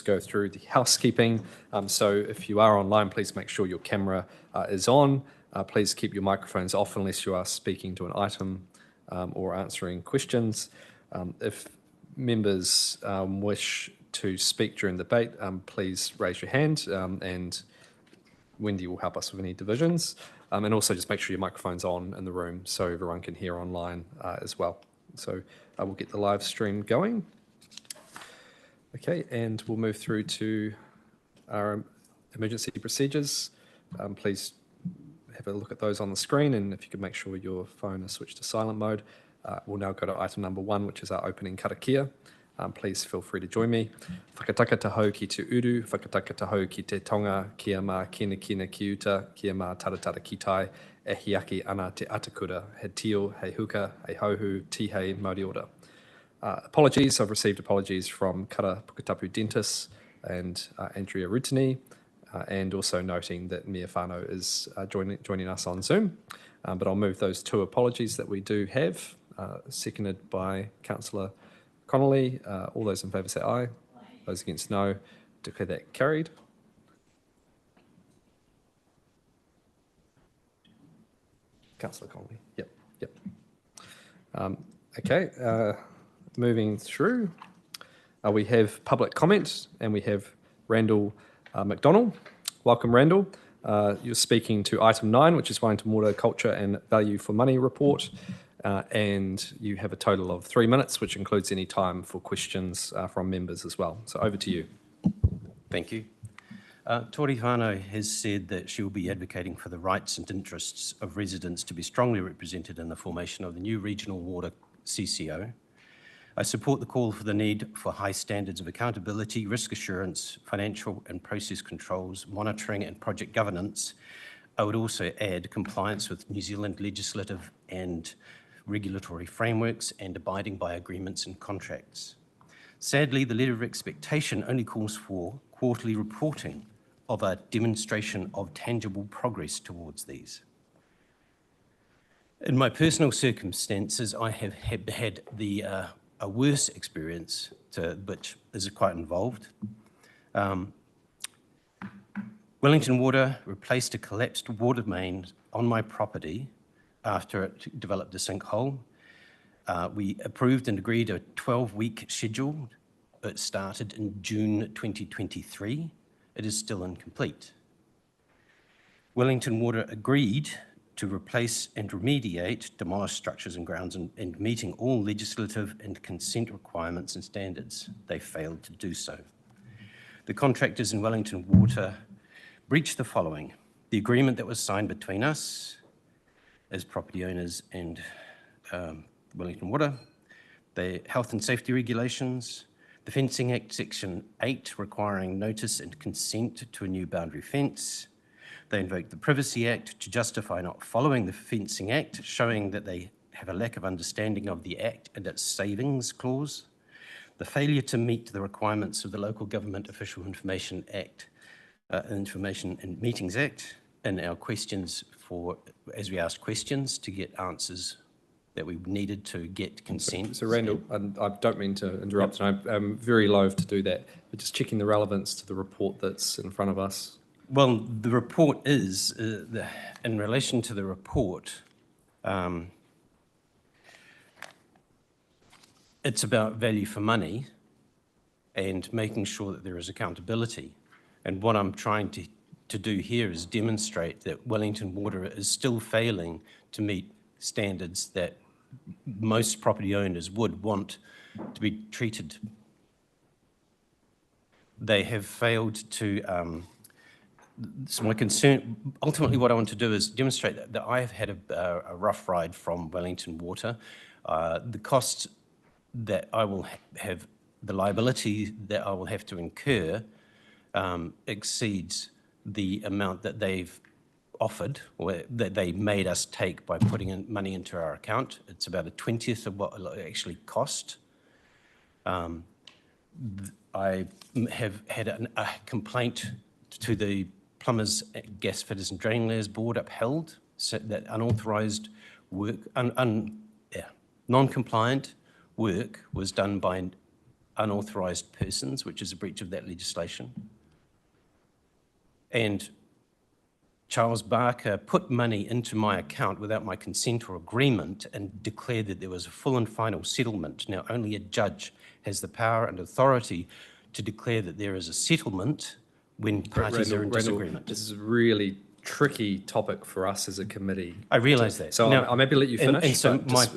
just go through the housekeeping. So if you are online, please make sure your camera is on. Please keep your microphones off unless you are speaking to an item or answering questions. If members wish to speak during the debate, please raise your hand and Wendy will help us with any divisions. And also just make sure your microphone's on in the room so everyone can hear online as well. So we'll get the live stream going. Okay, and we'll move through to our emergency procedures. Please have a look at those on the screen, and if you could make sure your phone is switched to silent mode. We'll now go to item number 1, which is our opening karakia. Please feel free to join me. Whakataka tahau ki te uru, whakataka tahau ki te tonga, kia mā kina kina ki uta, kia mā taratara ki tai, e hiaki ana te atakura, he tio, he huka, he hauhu, tihei, mauri ora. Apologies, I've received apologies from Kara Pukatapu Dentists and Andrea Rutini, and also noting that Mia Whānau is joining us on Zoom. But I'll move those 2 apologies that we do have, seconded by Councillor Connolly. All those in favour say aye. Those against no. Declare that carried. Councillor Connolly. Yep. Okay. Moving through, we have public comment and we have Randall McDonald. Welcome, Randall. You're speaking to item 9, which is Wellington Water Culture and Value for Money report. And you have a total of 3 minutes, which includes any time for questions from members as well. So over to you. Thank you. Tori Whānau has said that she will be advocating for the rights and interests of residents to be strongly represented in the formation of the new regional water CCO. I support the call for the need for high standards of accountability, risk assurance, financial and process controls, monitoring and project governance. I would also add compliance with New Zealand legislative and regulatory frameworks and abiding by agreements and contracts. Sadly, the letter of expectation only calls for quarterly reporting of a demonstration of tangible progress towards these. In my personal circumstances, I have had a worse experience, which is quite involved. Wellington Water replaced a collapsed water main on my property after it developed a sinkhole. We approved and agreed a 12-week schedule. It started in June 2023. It is still incomplete. Wellington Water agreed to replace and remediate demolished structures and grounds and meeting all legislative and consent requirements and standards. They failed to do so. The contractors in Wellington Water breached the following: the agreement that was signed between us as property owners and Wellington Water, the health and safety regulations, the Fencing Act Section 8 requiring notice and consent to a new boundary fence. They invoked the Privacy Act to justify not following the Fencing Act, showing that they have a lack of understanding of the Act and its savings clause. The failure to meet the requirements of the Local Government Official Information Act, Information and Meetings Act, and our questions as we asked questions to get answers that we needed to get consent. So Randall, I don't mean to interrupt, and I'm very loath to do that, but just checking the relevance to the report that's in front of us. Well, the report is, in relation to the report, it's about value for money and making sure that there is accountability. And what I'm trying to do here is demonstrate that Wellington Water is still failing to meet standards that most property owners would want to be treated. They have failed to, so my concern, ultimately what I want to do is demonstrate that I have had a rough ride from Wellington Water. The costs that I will have, the liability that I will have to incur exceeds the amount that they've offered or that they made us take by putting in money into our account. It's about 1/20 of what it actually cost. I have had a complaint to the Plumbers, Gas Fitters and Drainlayers Board upheld, so that unauthorised work, non-compliant work was done by unauthorised persons, which is a breach of that legislation. And Charles Barker put money into my account without my consent or agreement and declared that there was a full and final settlement. Now, only a judge has the power and authority to declare that there is a settlement when parties are in disagreement. This is a really tricky topic for us as a committee. I realise that. So now, I'm happy to let you finish. And so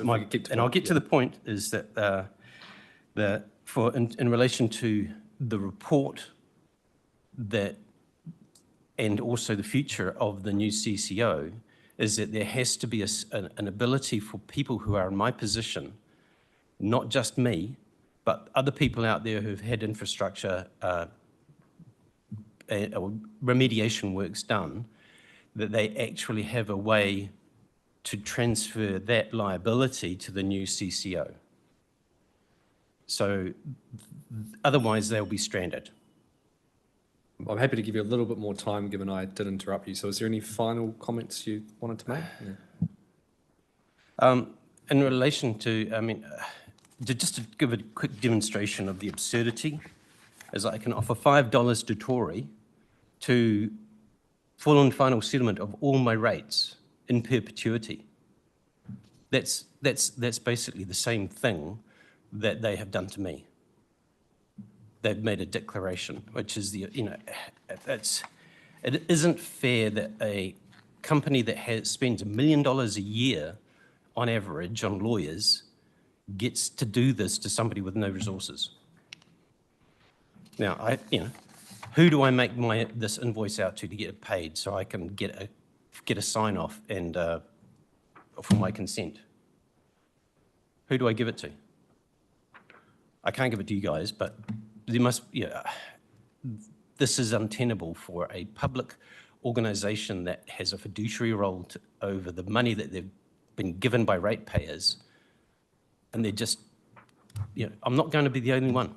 I'll get to the point is that in relation to the report that, and also the future of the new CCO, is that there has to be an ability for people who are in my position, not just me, but other people out there who've had infrastructure or remediation works done, that they actually have a way to transfer that liability to the new CCO. So otherwise they'll be stranded. I'm happy to give you a little bit more time, given I did interrupt you. So is there any final comments you wanted to make? Yeah. In relation to, just to give a quick demonstration of the absurdity, is I can offer $5 to Tory to full and final settlement of all my rates in perpetuity. That's basically the same thing that they have done to me. They've made a declaration, which is it isn't fair that a company that spends $1 million a year on average on lawyers gets to do this to somebody with no resources. Now, who do I make this invoice out to get it paid so I can get a sign off and for my consent? Who do I give it to? I can't give it to you guys, but there must, this is untenable for a public organisation that has a fiduciary role over the money that they've been given by ratepayers, and they're just, I'm not going to be the only one.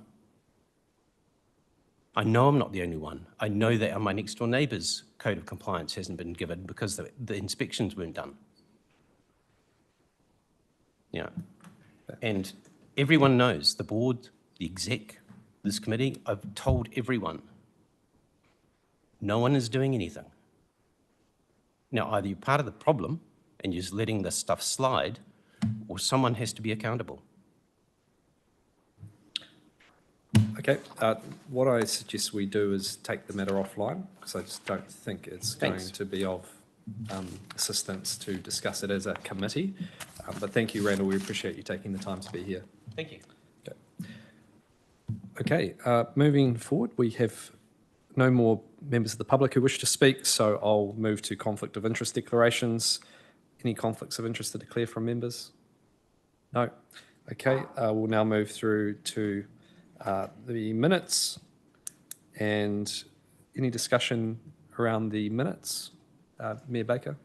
I know I'm not the only one. I know that my next door neighbour's code of compliance hasn't been given because the inspections weren't done. And everyone knows, the board, the exec, this committee, I've told everyone, no one is doing anything. Now, either you're part of the problem and you're just letting this stuff slide, or someone has to be accountable. Okay, what I suggest we do is take the matter offline, because I just don't think it's going to be of assistance to discuss it as a committee. But thank you, Randall. We appreciate you taking the time to be here. Thank you. Okay, moving forward, we have no more members of the public who wish to speak, so I'll move to conflict of interest declarations. Any conflicts of interest to declare from members? No. Okay, we'll now move through to the minutes. And any discussion around the minutes? Mayor Baker?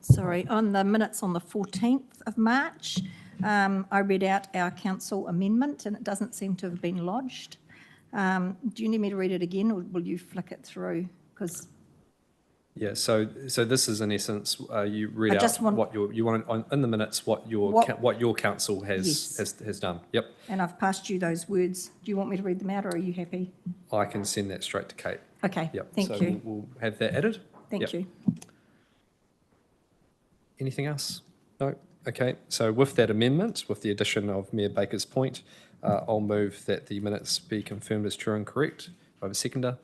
Sorry, on the minutes on the 14th of March, I read out our council amendment and it doesn't seem to have been lodged. Do you need me to read it again, or will you flick it through? Because yeah, so this is in essence, you read out what you want in the minutes, what your council has done. Yep. And I've passed you those words. Do you want me to read them out, or are you happy? I can send that straight to Kate. Okay. Yep. Thank you. We'll have that added. Thank you. Anything else? No. Okay. So with that amendment, with the addition of Mayor Baker's point, I'll move that the minutes be confirmed as true and correct. Do I have a seconder?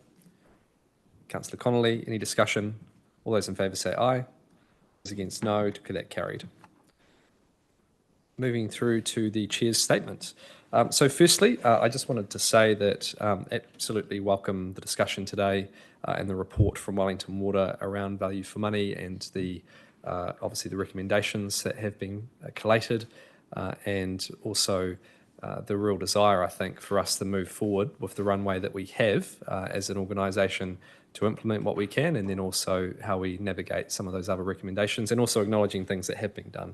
Councillor Connolly, any discussion? All those in favour say aye. Those against no. Declare that carried. Moving through to the Chair's statement. So firstly, I just wanted to say that absolutely welcome the discussion today and the report from Wellington Water around value for money and the obviously the recommendations that have been collated and also the real desire, I think, for us to move forward with the runway that we have as an organisation to implement what we can, and then also how we navigate some of those other recommendations, and also acknowledging things that have been done.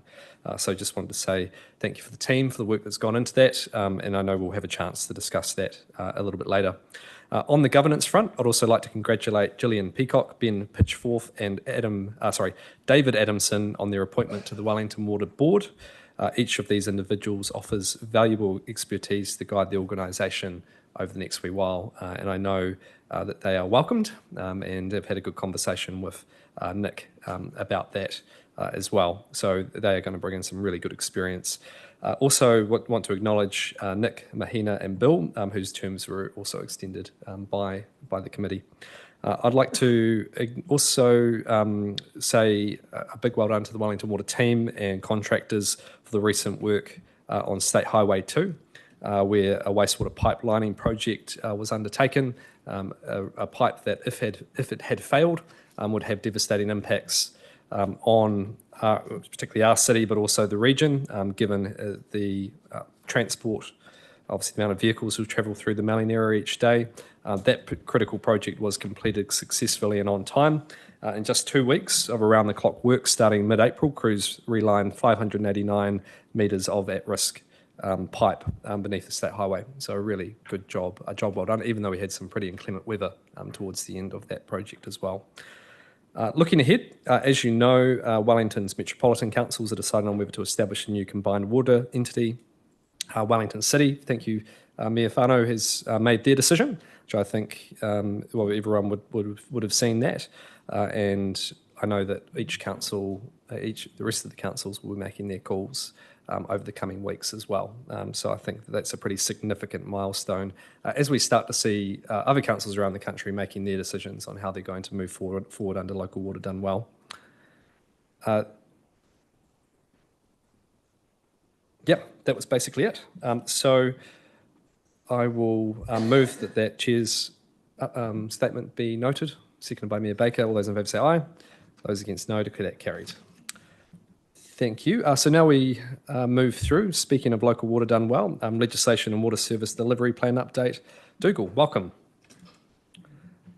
So just wanted to say thank you for the team for the work that's gone into that, and I know we'll have a chance to discuss that a little bit later. On the governance front, I'd also like to congratulate Gillian Peacock, Ben Pitchforth, and David Adamson on their appointment to the Wellington Water Board. Each of these individuals offers valuable expertise to guide the organisation over the next wee while, and I know that they are welcomed, and have had a good conversation with Nick about that as well. So they are going to bring in some really good experience. Also want to acknowledge Nick, Mahina and Bill, whose terms were also extended by the committee. I'd like to also say a big well done to the Wellington Water team and contractors for the recent work on State Highway 2, where a wastewater pipelining project was undertaken, a pipe that, if it had failed, would have devastating impacts on particularly our city, but also the region, given the transport, obviously the amount of vehicles who travel through the Melling area each day. That critical project was completed successfully and on time. In just 2 weeks of around-the-clock work starting mid-April, crews relined 589 metres of at-risk pipe beneath the state highway. So a really good job, a job well done, even though we had some pretty inclement weather towards the end of that project as well. Looking ahead, as you know, Wellington's metropolitan councils are deciding on whether to establish a new combined water entity. Wellington City, thank you, Mayor Whānau, has made their decision, which I think everyone would have seen that. And I know that each council, the rest of the councils will be making their calls over the coming weeks as well. So I think that's a pretty significant milestone as we start to see other councils around the country making their decisions on how they're going to move forward under local water done well. Yep, that was basically it. So I will move that Chair's statement be noted. Seconded by Mayor Baker. All those in favour say aye. Those against no. Declare that carried. Thank you. So now we move through, speaking of local water done well, legislation and water service delivery plan update. Dougal, welcome.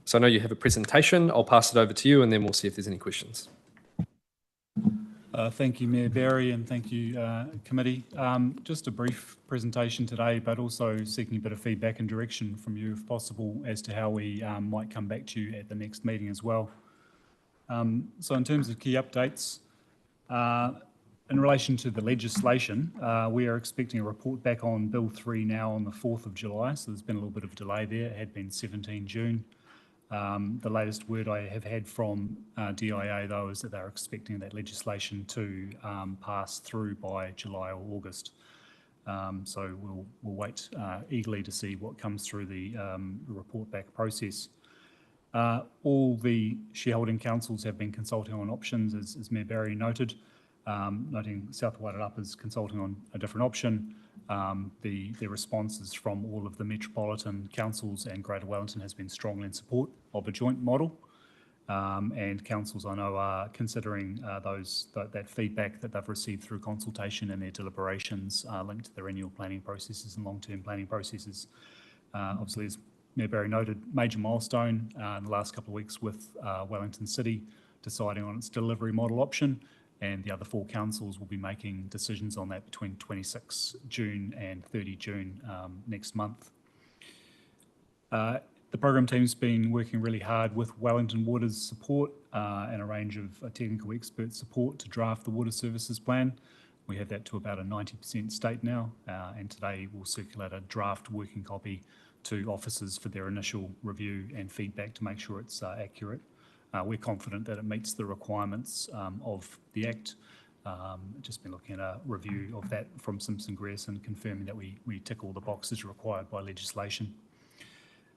So I know you have a presentation. I'll pass it over to you and then we'll see if there's any questions. Thank you, Mayor Barry, and thank you, committee. Just a brief presentation today, but also seeking a bit of feedback and direction from you, if possible, as to how we might come back to you at the next meeting as well. So in terms of key updates, in relation to the legislation, we are expecting a report back on Bill 3 now on the 4th of July, so there's been a little bit of delay there. It had been 17 June. The latest word I have had from DIA, though, is that they're expecting that legislation to pass through by July or August. So we'll wait eagerly to see what comes through the report back process. All the shareholding councils have been consulting on options, as Mayor Barry noted, noting South Wairarapa is consulting on a different option. The responses from all of the metropolitan councils and Greater Wellington has been strongly in support of a joint model, and councils I know are considering that feedback that they've received through consultation and their deliberations linked to their annual planning processes and long-term planning processes. Obviously, as Mayor Barry noted, major milestone in the last couple of weeks with Wellington City deciding on its delivery model option, and the other 4 councils will be making decisions on that between 26 June and 30 June next month. The program team's been working really hard with Wellington Water's support and a range of technical expert support to draft the water services plan. We have that to about a 90% state now, and today we'll circulate a draft working copy to officers for their initial review and feedback to make sure it's accurate. We're confident that it meets the requirements of the Act. Just been looking at a review of that from Simpson Grierson, confirming that we tick all the boxes required by legislation.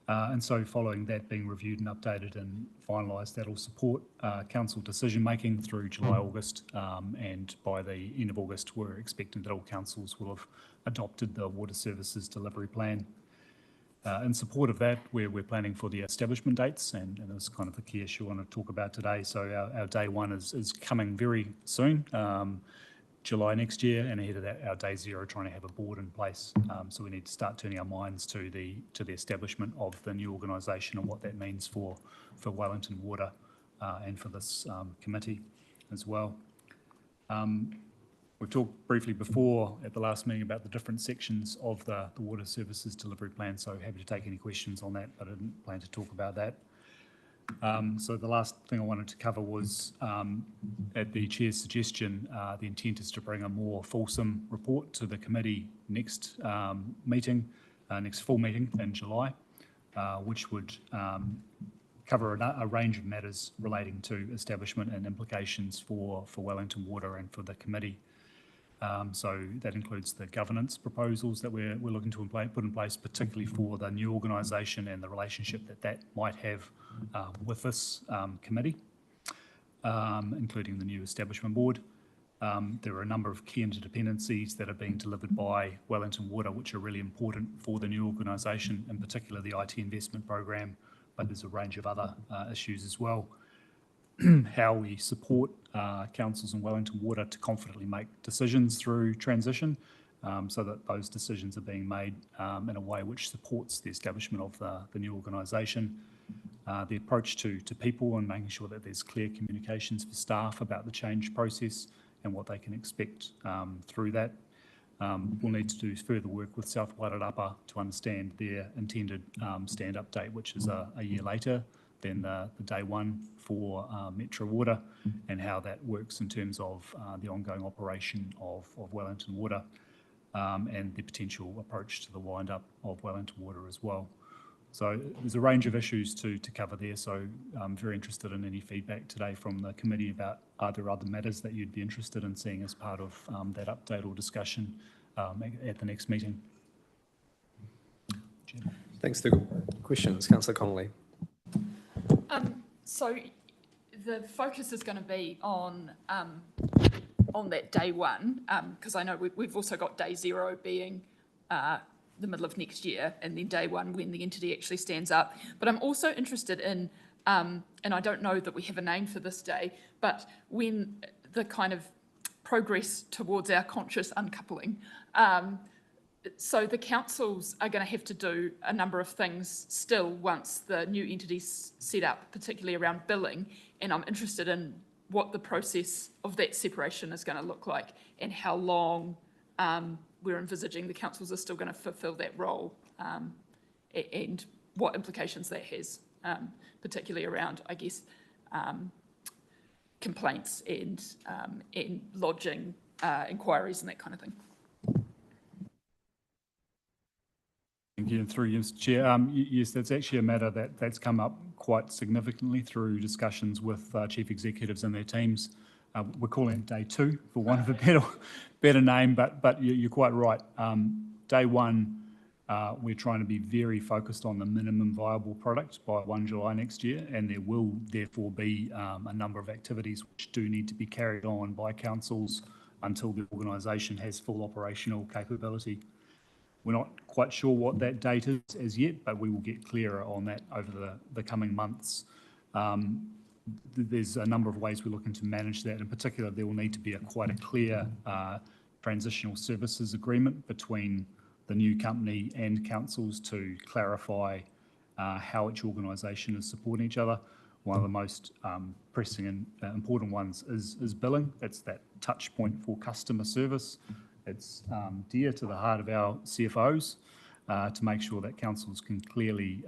And so following that being reviewed and updated and finalised, that'll support council decision making through July, August, and by the end of August we're expecting that all councils will have adopted the water services delivery plan. In support of that, we're planning for the establishment dates, and that's kind of the key issue I want to talk about today. So our day 1 is coming very soon, July next year, and ahead of that, our day 0, trying to have a board in place. So we need to start turning our minds to the establishment of the new organisation and what that means for Wellington Water and for this committee as well. We've talked briefly before at the last meeting about the different sections of the water services delivery plan, so happy to take any questions on that, but I didn't plan to talk about that. So the last thing I wanted to cover was, at the chair's suggestion, the intent is to bring a more fulsome report to the committee next meeting, next full meeting in July, which would cover a range of matters relating to establishment and implications for Wellington Water and for the committee. So that includes the governance proposals that we're looking to put in place, particularly for the new organisation and the relationship that might have with this committee, including the new establishment board. There are a number of key interdependencies that are being delivered by Wellington Water, which are really important for the new organisation, in particular the IT investment program, but there's a range of other issues as well. How we support councils in Wellington Water to confidently make decisions through transition, so that those decisions are being made in a way which supports the establishment of the new organisation. The approach to people and making sure that there's clear communications for staff about the change process and what they can expect through that. We'll need to do further work with South Wairarapa to understand their intended stand-up date, which is a year later than the day one for Metro Water, and how that works in terms of the ongoing operation of Wellington Water, and the potential approach to the wind-up of Wellington Water as well. So there's a range of issues to cover there, so I'm very interested in any feedback today from the committee about are there other matters that you'd be interested in seeing as part of that update or discussion at the next meeting. Thanks, Dougal. Questions, Councillor Connolly. So the focus is going to be on that day one, because I know we've also got day zero being the middle of next year, and then day one when the entity actually stands up. But I'm also interested in, and I don't know that we have a name for this day, but when the kind of progress towards our conscious uncoupling. So the councils are going to have to do a number of things still once the new entity's set up, particularly around billing. And I'm interested in what the process of that separation is going to look like, and how long we're envisaging the councils are still going to fulfil that role, and what implications that has, particularly around, I guess, complaints and lodging inquiries and that kind of thing. Thank you. And through you, Mr. Chair, yes, that's actually a matter that's come up quite significantly through discussions with chief executives and their teams. We're calling it day two, for want of a better name, but you're quite right. Day one, we're trying to be very focused on the minimum viable product by 1 July next year, and there will therefore be a number of activities which do need to be carried on by councils until the organisation has full operational capability. We're not quite sure what that date is as yet, but we will get clearer on that over the coming months. There's a number of ways we're looking to manage that. In particular, there will need to be quite a clear transitional services agreement between the new company and councils to clarify how each organisation is supporting each other. One of the most pressing and important ones is billing. That's that touch point for customer service. It's dear to the heart of our CFOs to make sure that councils can clearly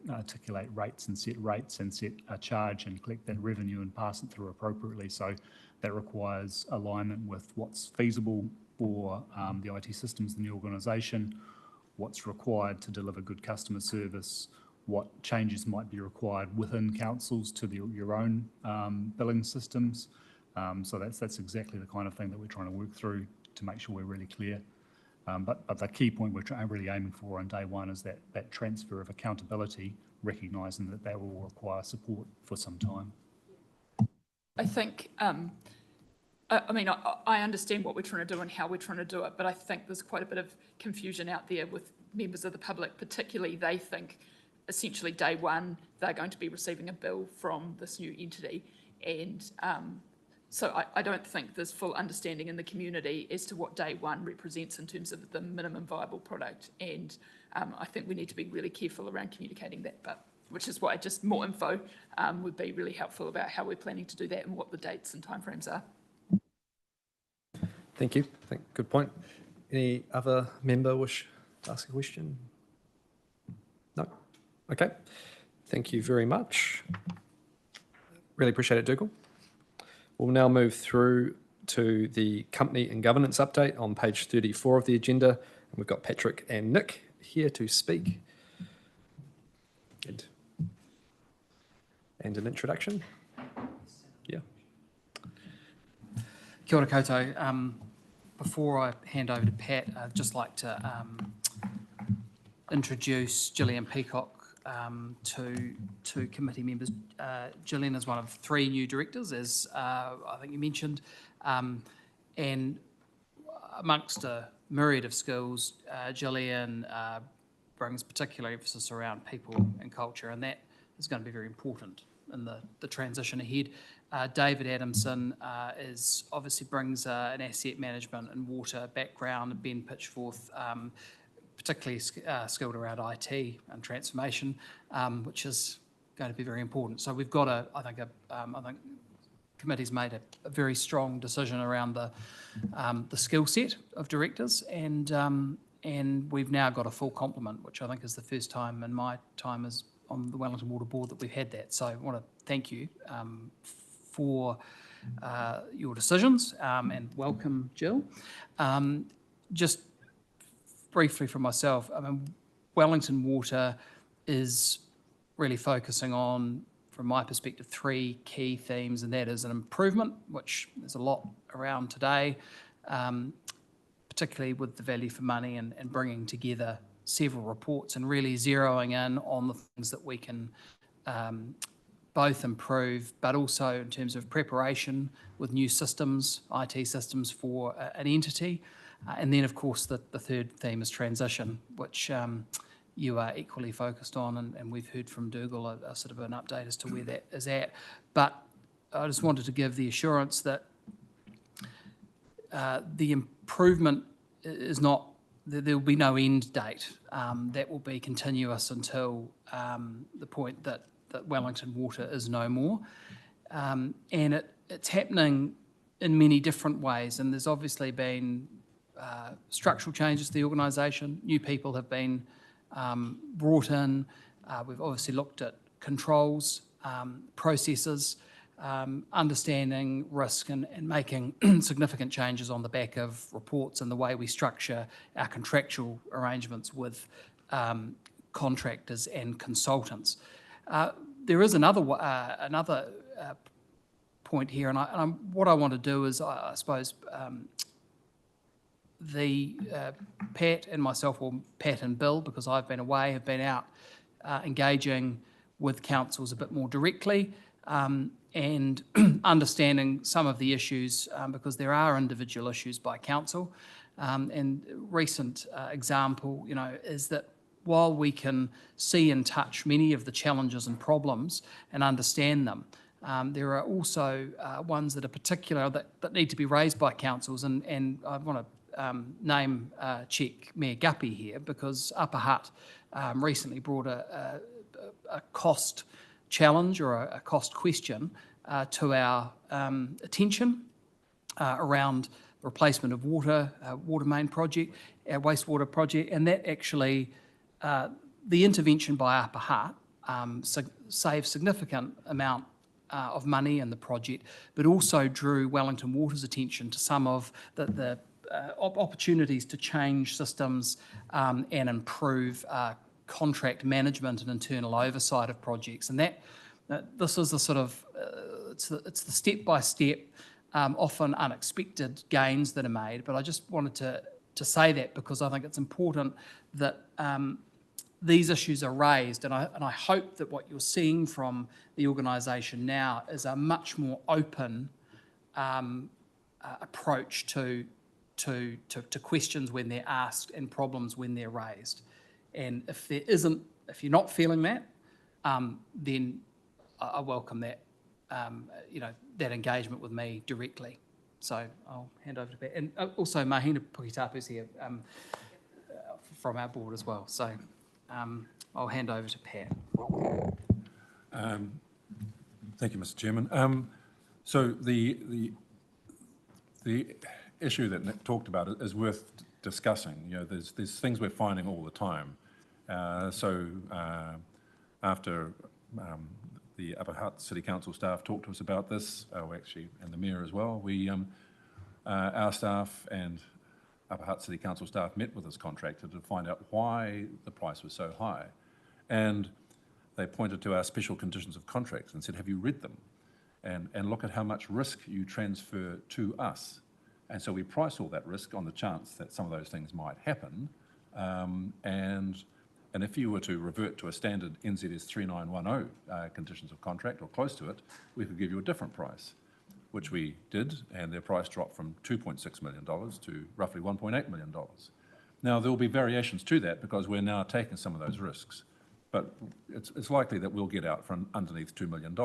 articulate rates and set a charge and collect that revenue and pass it through appropriately. So that requires alignment with what's feasible for the IT systems in the organisation, what's required to deliver good customer service, what changes might be required within councils to your own billing systems. So that's exactly the kind of thing that we're trying to work through to make sure we're really clear. But the key point we're really aiming for on day one is that transfer of accountability, recognising that will require support for some time. I think, I understand what we're trying to do and how we're trying to do it, but I think there's quite a bit of confusion out there with members of the public, particularly they think essentially day one they're going to be receiving a bill from this new entity, and so I don't think there's full understanding in the community as to what day one represents in terms of the minimum viable product, and I think we need to be really careful around communicating that, but which is why just more info would be really helpful about how we're planning to do that and what the dates and timeframes are. Thank you. Good point. Any other member wish to ask a question? No? Okay. Thank you very much. Really appreciate it, Dougal. We'll now move through to the company and governance update on page 34 of the agenda. And we've got Patrick and Nick here to speak. And an introduction. Yeah. Kia ora koutou. Before I hand over to Pat, I'd just like to introduce Gillian Peacock to committee members. Gillian is one of 3 new directors, as I think you mentioned, and amongst a myriad of skills, Gillian brings particular emphasis around people and culture, and that is going to be very important in the transition ahead. David Adamson is obviously brings an asset management and water background. Ben Pitchforth, particularly skilled around IT and transformation, which is going to be very important. So we've got I think committee's made a very strong decision around the skill set of directors, and we've now got a full complement, which I think is the first time in my time as on the Wellington Water Board that we've had that. So I want to thank you for your decisions, and welcome, Jill. Just briefly for myself, I mean, Wellington Water is really focusing on, from my perspective, 3 key themes, and that is an improvement, which there's a lot around today, particularly with the value for money and bringing together several reports and really zeroing in on the things that we can both improve, but also in terms of preparation with new systems, IT systems for an entity. And then, of course, the third theme is transition, which you are equally focused on, and we've heard from Dougal a sort of an update as to where that is at. But I just wanted to give the assurance that the improvement is not, there will be no end date. That will be continuous until the point that Wellington Water is no more. And it's happening in many different ways, and there's obviously been structural changes to the organisation. New people have been brought in. We've obviously looked at controls, processes, understanding risk, and making significant changes on the back of reports and the way we structure our contractual arrangements with contractors and consultants. There is another point here, and what I want to do is, I suppose, Pat and myself, or Pat and Bill, because I've been away, have been out engaging with councils a bit more directly, and understanding some of the issues, because there are individual issues by council. And recent example, is that while we can see and touch many of the challenges and problems and understand them, there are also ones that are particular that need to be raised by councils, and I want to name check Mayor Guppy here, because Upper Hutt recently brought a cost challenge or a cost question to our attention around the replacement of water main project, our wastewater project, and that actually, the intervention by Upper Hutt saved significant amount of money in the project, but also drew Wellington Water's attention to some of the opportunities to change systems and improve contract management and internal oversight of projects. And this is the sort of, it's the step-by-step, often unexpected gains that are made. But I just wanted to say that, because I think it's important that these issues are raised, and I hope that what you're seeing from the organisation now is a much more open approach to questions when they're asked and problems when they're raised. And if you're not feeling that, then I welcome that, that engagement with me directly. So I'll hand over to Pat. And also Mahina Pukitapu's here from our board as well. So I'll hand over to Pat. Thank you, Mr. Chairman. So the issue that Nick talked about is worth discussing. There's things we're finding all the time. So after the Upper Hutt City Council staff talked to us about this, and the Mayor as well. Our staff and Upper Hutt City Council staff met with this contractor to find out why the price was so high. And they pointed to our special conditions of contracts and said, have you read them? And look at how much risk you transfer to us. And so we price all that risk on the chance that some of those things might happen. And if you were to revert to a standard NZS 3910 conditions of contract or close to it, we could give you a different price, which we did, and their price dropped from $2.6 million to roughly $1.8 million. Now, there will be variations to that because we're now taking some of those risks, but it's likely that we'll get out from underneath $2 million.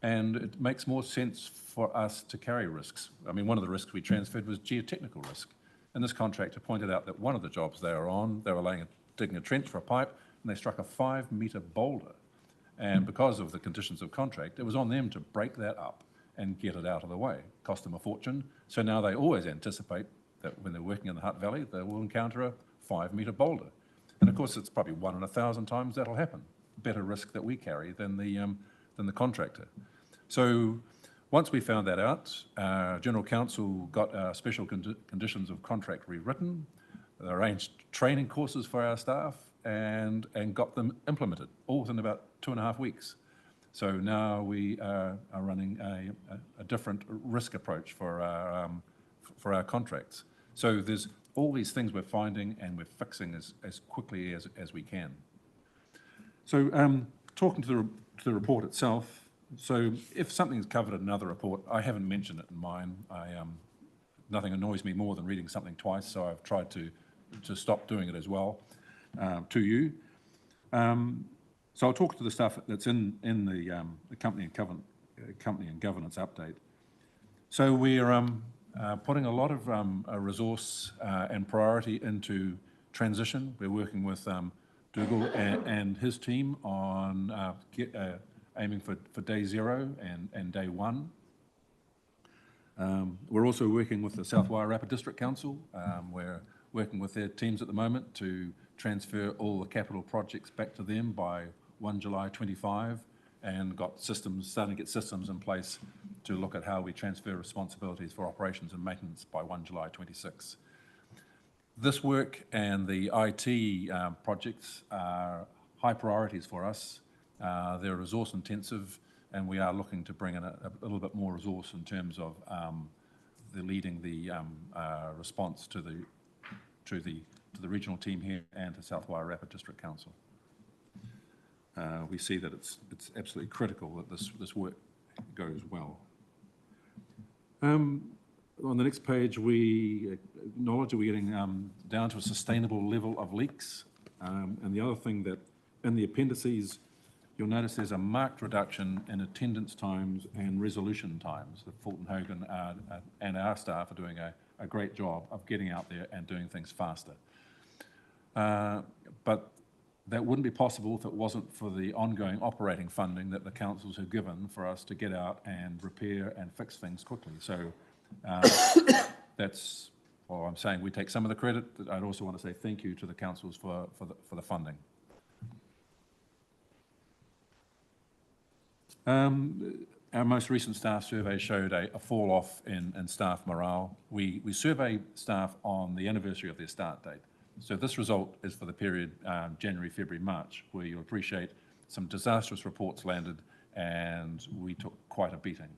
And it makes more sense for us to carry risks. I mean, one of the risks we transferred was geotechnical risk. And this contractor pointed out that one of the jobs they were on, they were digging a trench for a pipe, and they struck a 5-metre boulder. And because of the conditions of contract, it was on them to break that up and get it out of the way. It cost them a fortune. So now they always anticipate that when they're working in the Hutt Valley, they will encounter a 5-metre boulder. And of course, it's probably 1 in 1,000 times that'll happen. Better risk that we carry than the contractor. So once we found that out, General Counsel got our special conditions of contract rewritten, arranged training courses for our staff, and got them implemented, all within about 2.5 weeks. So now we are running a different risk approach for our contracts. So there's all these things we're finding and we're fixing as quickly as we can. So talking to the report itself, so if something's covered in another report, I haven't mentioned it in mine. Nothing annoys me more than reading something twice, so I've tried to stop doing it as well to you. So I'll talk to the stuff that's in the company and governance update. So we're putting a lot of resource and priority into transition. We're working with Dougal and his team on aiming for day 0 and day 1. We're also working with the South Wairarapa District Council. We're working with their teams at the moment to transfer all the capital projects back to them by 1 July 25, and starting to get systems in place to look at how we transfer responsibilities for operations and maintenance by 1 July 26. This work and the IT projects are high priorities for us. They're resource intensive, and we are looking to bring in a little bit more resource in terms of leading the response to the regional team here and to South Wairarapa District Council. We see that it's absolutely critical that this work goes well. On the next page, we acknowledge that we're getting down to a sustainable level of leaks. And the other thing that in the appendices, you'll notice there's a marked reduction in attendance times and resolution times. The Fulton Hogan and our staff are doing a great job of getting out there and doing things faster. But that wouldn't be possible if it wasn't for the ongoing operating funding that the councils have given for us to get out and repair and fix things quickly. So that's, well, I'm saying we take some of the credit. I'd also want to say thank you to the councils for the funding. Our most recent staff survey showed a fall off in staff morale. We survey staff on the anniversary of their start date. So this result is for the period January, February, March, where you'll appreciate some disastrous reports landed and we took quite a beating.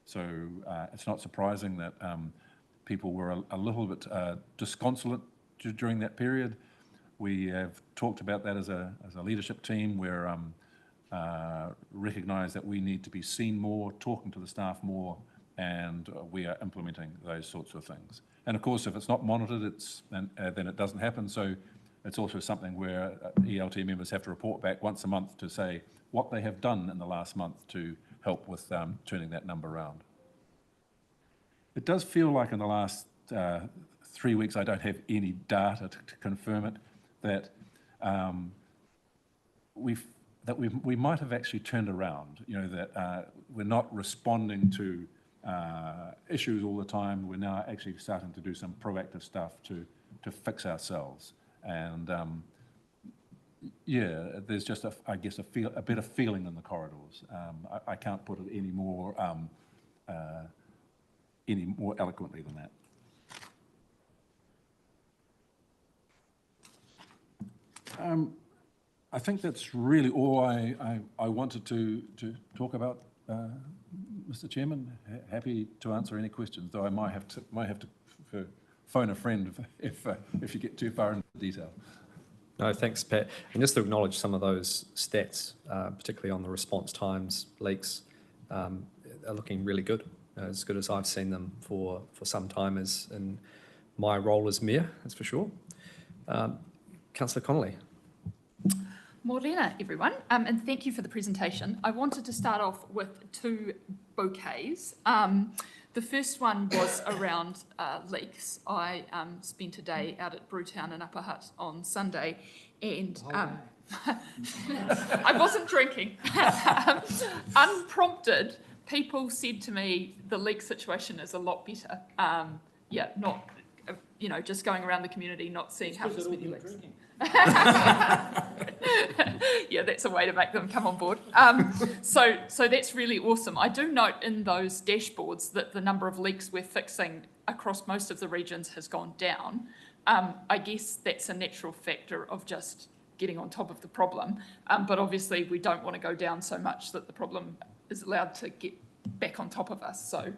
So it's not surprising that people were a little bit disconsolate during that period. We have talked about that as a leadership team. We're recognise that we need to be seen more, talking to the staff more, and we are implementing those sorts of things. And of course, if it's not monitored, then it doesn't happen. So it's also something where ELT members have to report back once a month to say what they have done in the last month to help with turning that number around. It does feel like in the last 3 weeks, I don't have any data to confirm it, that we might have actually turned around, you know, that we're not responding to issues all the time. We're now actually starting to do some proactive stuff to fix ourselves. And Yeah, there's just, I guess, a better feeling in the corridors. I can't put it any more eloquently than that. I think that's really all I wanted to talk about, Mr. Chairman. Happy to answer any questions, though I might have to phone a friend if you get too far into detail. No, thanks, Pat. And just to acknowledge some of those stats, particularly on the response times, leaks, are looking really good, as good as I've seen them for some time as in my role as mayor, that's for sure. Councillor Connolly. Morena, everyone, and thank you for the presentation. I wanted to start off with two bouquets. The first one was around leaks. I spent a day out at Brewtown and Upper Hutt on Sunday, and I wasn't drinking. Unprompted, people said to me, the leak situation is a lot better. Not, just going around the community, not seeing half as many leaks. Yeah, that's a way to make them come on board. So that's really awesome. I do note in those dashboards that the number of leaks we're fixing across most of the regions has gone down. I guess that's a natural factor of just getting on top of the problem. But obviously we don't want to go down so much that the problem is allowed to get back on top of us. So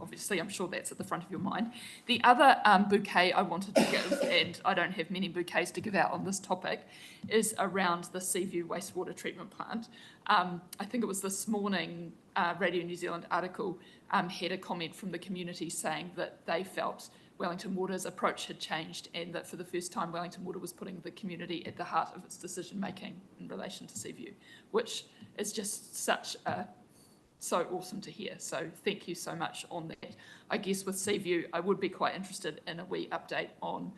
obviously, I'm sure that's at the front of your mind. The other bouquet I wanted to give, and I don't have many bouquets to give out on this topic, is around the Seaview wastewater treatment plant. I think it was this morning, Radio New Zealand article had a comment from the community saying that they felt Wellington Water's approach had changed and that for the first time Wellington Water was putting the community at the heart of its decision making in relation to Seaview, which is just so awesome to hear. So thank you so much on that. I guess with Seaview, I would be quite interested in a wee update on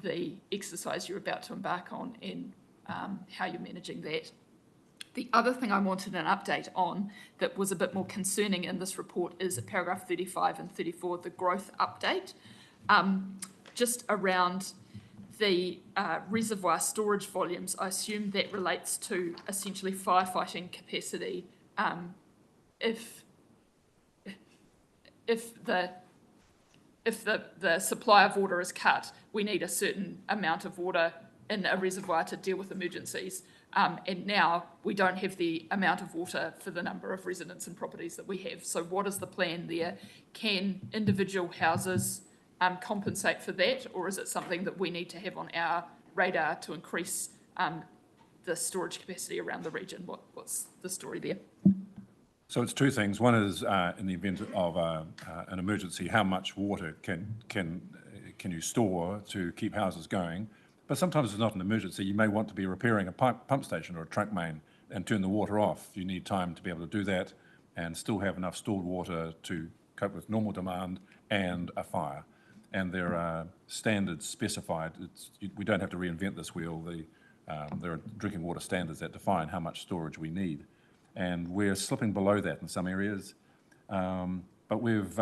the exercise you're about to embark on and how you're managing that. The other thing I wanted an update on that was a bit more concerning in this report is paragraph 35 and 34, the growth update, just around the reservoir storage volumes. I assume that relates to essentially firefighting capacity. If the supply of water is cut, we need a certain amount of water in a reservoir to deal with emergencies. And now we don't have the amount of water for the number of residents and properties that we have. So what is the plan there? Can individual houses compensate for that, or is it something that we need to have on our radar to increase the storage capacity around the region? What's the story there? So it's two things. One is in the event of an emergency, how much water can you store to keep houses going? But sometimes it's not an emergency. You may want to be repairing a pump station or a trunk main and turn the water off. You need time to be able to do that and still have enough stored water to cope with normal demand and a fire. And there are standards specified. We don't have to reinvent this wheel. There are drinking water standards that define how much storage we need. And we're slipping below that in some areas. But we've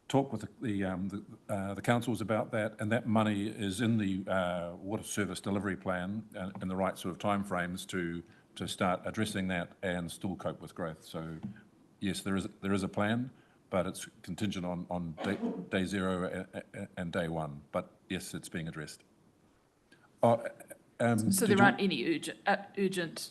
talked with the councils about that, and that money is in the water service delivery plan in the right sort of timeframes to start addressing that and still cope with growth. So yes, there is a plan, but it's contingent on day zero and day one. But yes, it's being addressed. So there aren't any urgent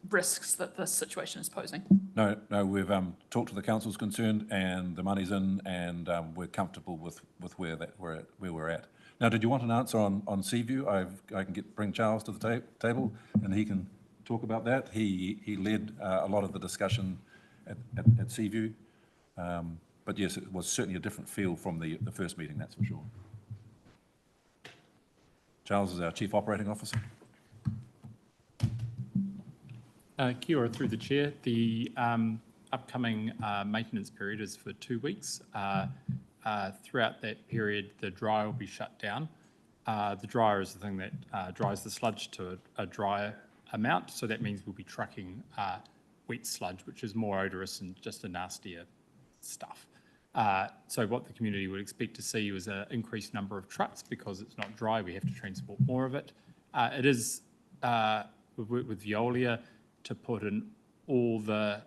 risks that this situation is posing? No, we've talked to the councils concerned, and the money's in, and we're comfortable with where we're at. Now, did you want an answer on Seaview? I can bring Charles to the table, and he can talk about that. He led a lot of the discussion at Seaview, but yes, it was certainly a different feel from the first meeting, that's for sure. Charles is our Chief Operating Officer. Kia ora through the chair. The upcoming maintenance period is for 2 weeks. Throughout that period, the dryer will be shut down. The dryer is the thing that dries the sludge to a drier amount, so that means we'll be trucking wet sludge, which is more odorous and just a nastier stuff. So what the community would expect to see was an increased number of trucks because it's not dry, we have to transport more of it. It is, we've worked with Veolia to put in all the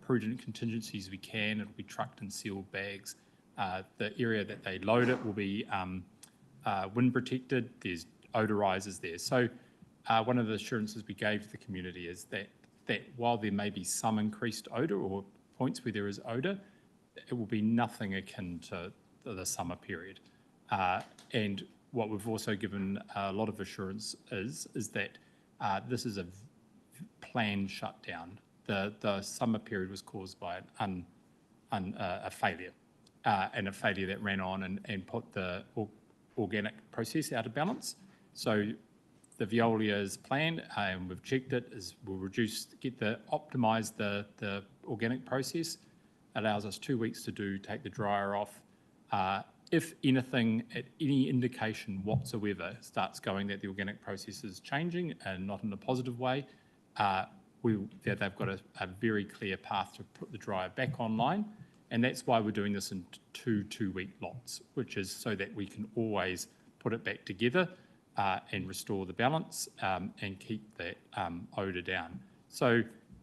prudent contingencies we can. It'll be trucked in sealed bags. The area that they load it will be wind protected. There's odorizers there. So one of the assurances we gave to the community is that while there may be some increased odour or points where there is odour, it will be nothing akin to the summer period. And what we've also given a lot of assurance is that this is a planned shutdown. The summer period was caused by a failure, and a failure that ran on and put the organic process out of balance. So the Veolia is planned, and we've checked it, we'll optimise the organic process. Allows us 2 weeks to take the dryer off. If anything, at any indication whatsoever starts going that the organic process is changing and not in a positive way, they've got a very clear path to put the dryer back online. And that's why we're doing this in two-week lots, which is so that we can always put it back together and restore the balance and keep that odour down. So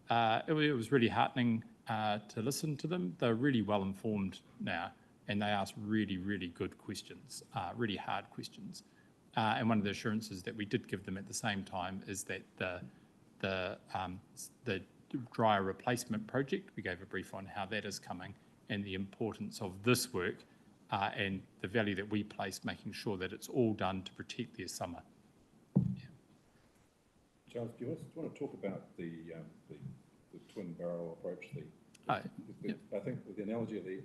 it was really heartening to listen to them. They're really well informed now, and they ask really, really good questions, really hard questions. And one of the assurances that we did give them at the same time is that the dryer replacement project, we gave a brief on how that is coming and the importance of this work and the value that we place, making sure that it's all done to protect their summer. Yeah. Charles, do you want to talk about the twin barrel approach? I think with the analogy of the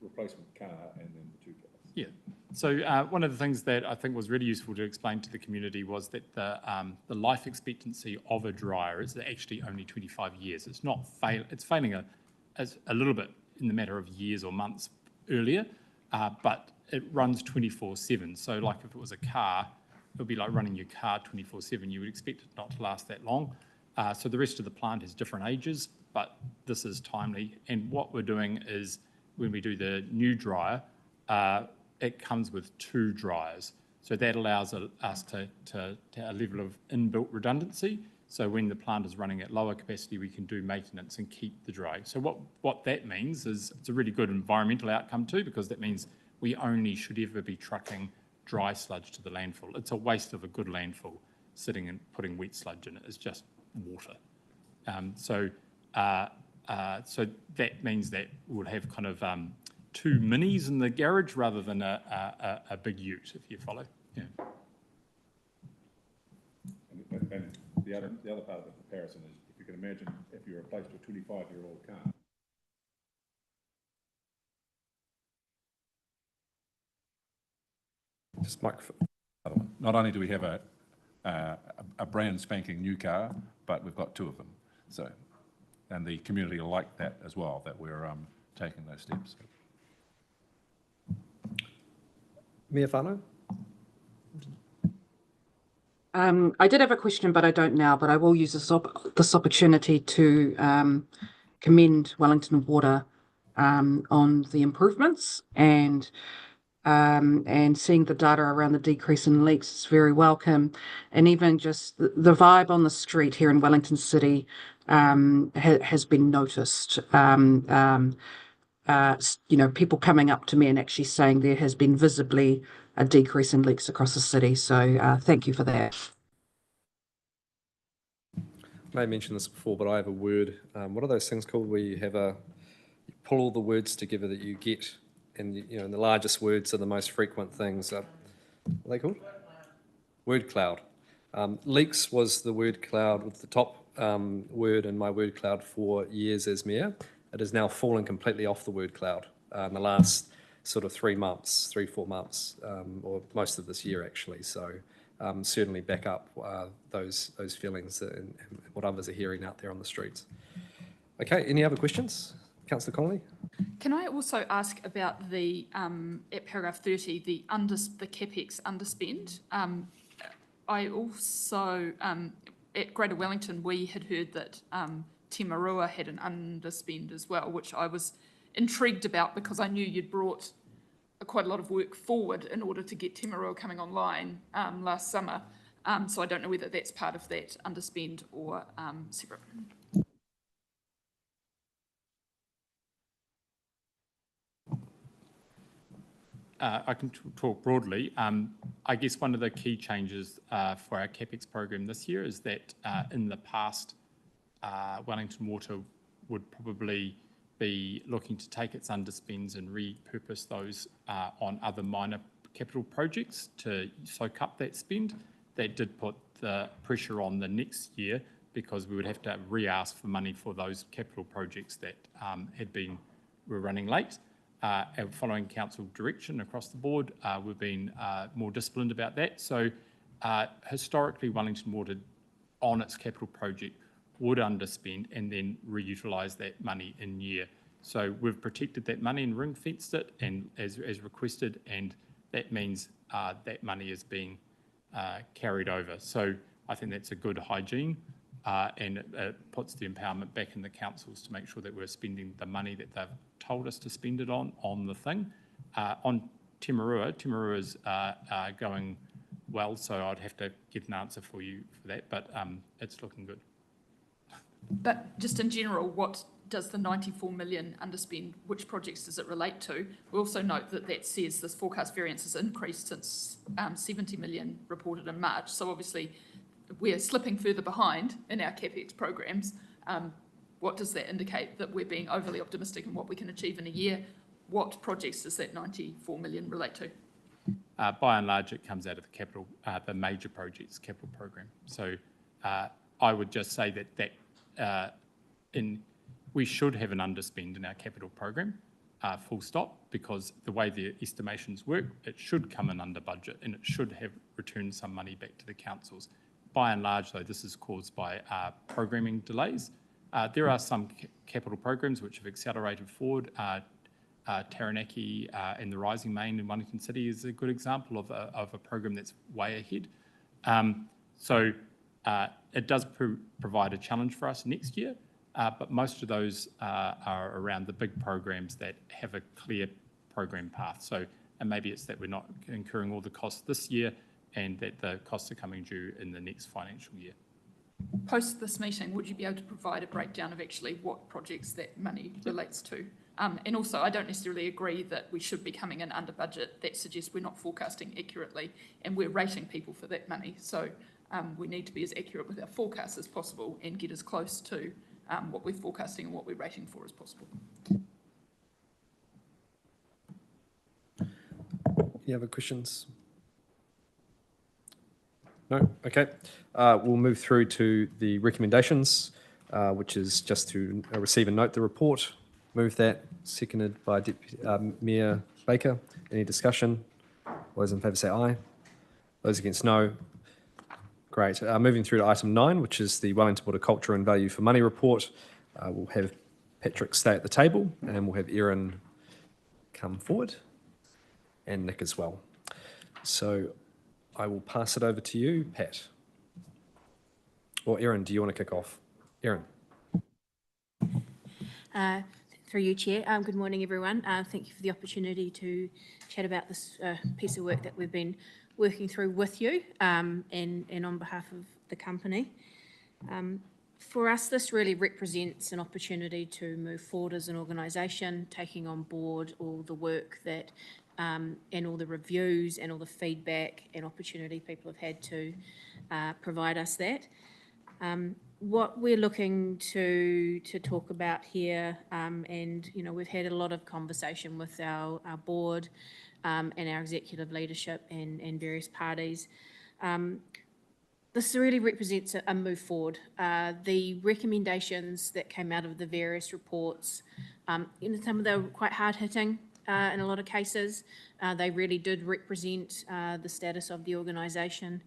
replacement car and then the two cars. Yeah. So one of the things that I think was really useful to explain to the community was that the life expectancy of a dryer is actually only 25 years. It's not it's failing a little bit in the matter of years or months earlier, but it runs 24/7. So like if it was a car, it would be like running your car 24/7. You would expect it not to last that long. So the rest of the plant has different ages, but this is timely. And what we're doing is when we do the new dryer, it comes with 2 dryers. So that allows us to a level of inbuilt redundancy. So when the plant is running at lower capacity, we can do maintenance and keep the drying. So what that means is it's a really good environmental outcome too, because that means we only should ever be trucking dry sludge to the landfill. It's a waste of a good landfill sitting and putting wet sludge in it. It's just water. So that means that we'll have kind of 2 minis in the garage rather than a big ute, if you follow. Yeah. And the other part of the comparison is, if you can imagine, if you replaced a 25-year-old car. Just microphone. Not only do we have a brand spanking new car, but we've got 2 of them. So, and the community will like that as well, that we're taking those steps. Mia Whānau? I did have a question, but I don't now, but I will use this opportunity to commend Wellington Water on the improvements and seeing the data around the decrease in leaks is very welcome. And even just the vibe on the street here in Wellington City has been noticed. People coming up to me and actually saying there has been visibly a decrease in leaks across the city. So thank you for that. I may have mentioned this before, but I have a word. What are those things called where you pull all the words together that you get, and and the largest words are the most frequent things. What are they called? Word cloud. Leaks was the word cloud with the top word in my word cloud for years as mayor. It has now fallen completely off the word cloud in the last sort of 3 months, 3-4 months, or most of this year actually. So certainly back up those feelings and what others are hearing out there on the streets. Okay, any other questions? Councillor Connolly? Can I also ask about the, at paragraph 30, the CapEx underspend? I also, at Greater Wellington, we had heard that Timarua had an underspend as well, which I was intrigued about because I knew you'd brought quite a lot of work forward in order to get Timarua coming online last summer. So I don't know whether that's part of that underspend or separate. I can talk broadly. I guess one of the key changes for our CapEx program this year is that in the past, Wellington Water would probably be looking to take its underspends and repurpose those on other minor capital projects to soak up that spend. That did put the pressure on the next year because we would have to re-ask for money for those capital projects that were running late. And following council direction across the board, we've been more disciplined about that. So historically, Wellington Water on its capital project would underspend and then reutilise that money in year. So we've protected that money and ring-fenced it and as requested, and that means that money is being carried over. So I think that's a good hygiene and it puts the empowerment back in the councils to make sure that we're spending the money that they've told us to spend it on the thing. On Timarua's going well, so I'd have to get an answer for you for that, but it's looking good. But just in general, what does the 94 million underspend, which projects does it relate to? We also note that that says this forecast variance has increased since 70 million reported in March. So obviously we're slipping further behind in our CapEx programs. What does that indicate? That we're being overly optimistic in what we can achieve in a year? What projects does that 94 million relate to? By and large, it comes out of the capital, the major projects capital program. So I would just say that we should have an underspend in our capital program, full stop, because the way the estimations work, it should come in under budget and it should have returned some money back to the councils. By and large, though, this is caused by programming delays. There are some capital programs which have accelerated forward. Taranaki and the Rising Main in Wellington City is a good example of a program that's way ahead. So it does provide a challenge for us next year, but most of those are around the big programs that have a clear program path. So, and maybe it's that we're not incurring all the costs this year and that the costs are coming due in the next financial year. Post this meeting, would you be able to provide a breakdown of actually what projects that money relates to? And also, I don't necessarily agree that we should be coming in under budget. That suggests we're not forecasting accurately and we're rating people for that money. So we need to be as accurate with our forecasts as possible and get as close to what we're forecasting and what we're rating for as possible. Any other questions? No? Okay. We'll move through to the recommendations, which is just to receive and note the report. Move that. Seconded by Deputy Mayor Baker. Any discussion? All those in favour say aye. Those against no. Great. Moving through to item 9, which is the Wellington Water Culture and Value for Money report. We'll have Patrick stay at the table and we'll have Erin come forward and Nick as well. So I will pass it over to you, Pat. Or Erin, do you want to kick off? Erin. Through you, Chair. Good morning, everyone. Thank you for the opportunity to chat about this piece of work that we've been working through with you and on behalf of the company. For us, this really represents an opportunity to move forward as an organisation, taking on board all the work that and all the reviews and all the feedback and opportunity people have had to provide us that. What we're looking to talk about here, and you know, we've had a lot of conversation with our board and our executive leadership and various parties. This really represents a move forward. The recommendations that came out of the various reports, you know, some of them were quite hard-hitting in a lot of cases. They really did represent the status of the organisation.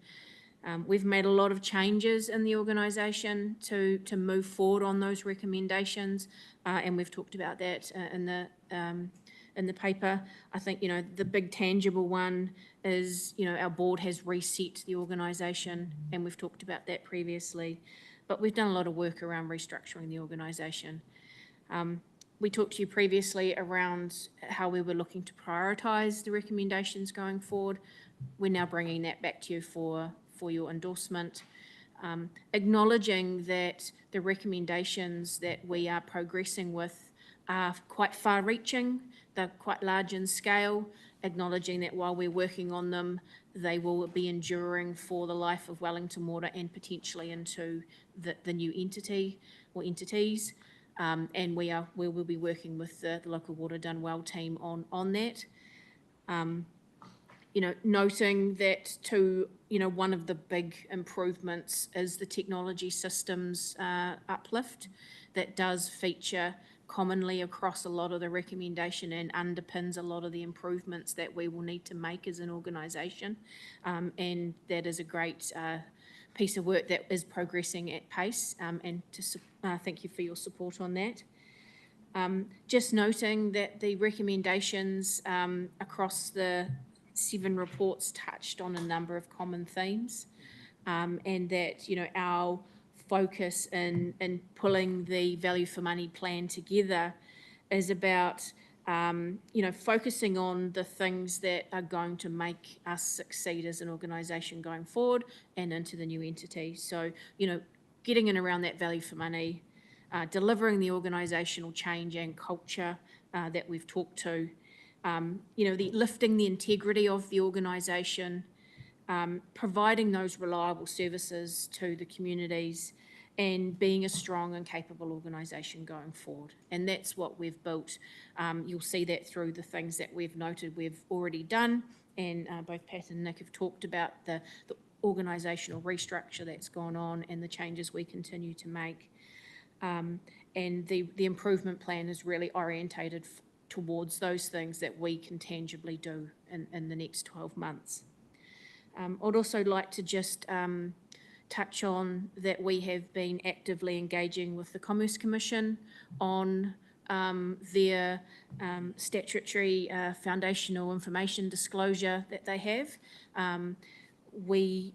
We've made a lot of changes in the organisation to move forward on those recommendations, and we've talked about that in the paper. I think, you know, the big tangible one is, you know, our board has reset the organisation, and we've talked about that previously, but we've done a lot of work around restructuring the organisation. We talked to you previously around how we were looking to prioritise the recommendations going forward. We're now bringing that back to you for for your endorsement. Acknowledging that the recommendations that we are progressing with are quite far-reaching, they're quite large in scale, acknowledging that while we're working on them, they will be enduring for the life of Wellington Water and potentially into the new entity or entities. And we will be working with the local Water Done Well team on that. Noting that one of the big improvements is the technology systems uplift that does feature commonly across a lot of the recommendation and underpins a lot of the improvements that we will need to make as an organisation. And that is a great piece of work that is progressing at pace, and thank you for your support on that. Just noting that the recommendations across the 7 reports touched on a number of common themes, and that our focus in pulling the value for money plan together is about focusing on the things that are going to make us succeed as an organisation going forward and into the new entity. So getting in around that value for money, delivering the organisational change and culture that we've talked to, lifting the integrity of the organisation, providing those reliable services to the communities, and being a strong and capable organisation going forward. And that's what we've built. You'll see that through the things that we've noted we've already done, and both Pat and Nick have talked about the organisational restructure that's gone on and the changes we continue to make. And the improvement plan is really orientated towards those things that we can tangibly do in the next 12 months. I'd also like to just touch on that we have been actively engaging with the Commerce Commission on their statutory foundational information disclosure that they have. We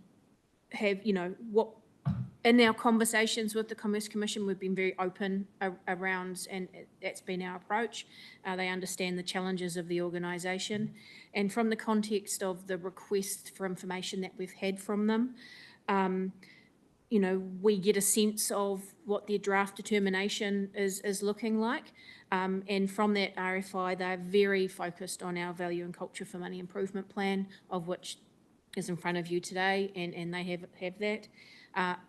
have, in our conversations with the Commerce Commission, we've been very open around, and that's been our approach. They understand the challenges of the organisation. And from the context of the request for information that we've had from them, we get a sense of what their draft determination is looking like. And from that RFI, they're very focused on our value and culture for money improvement plan, of which is in front of you today, and they have that.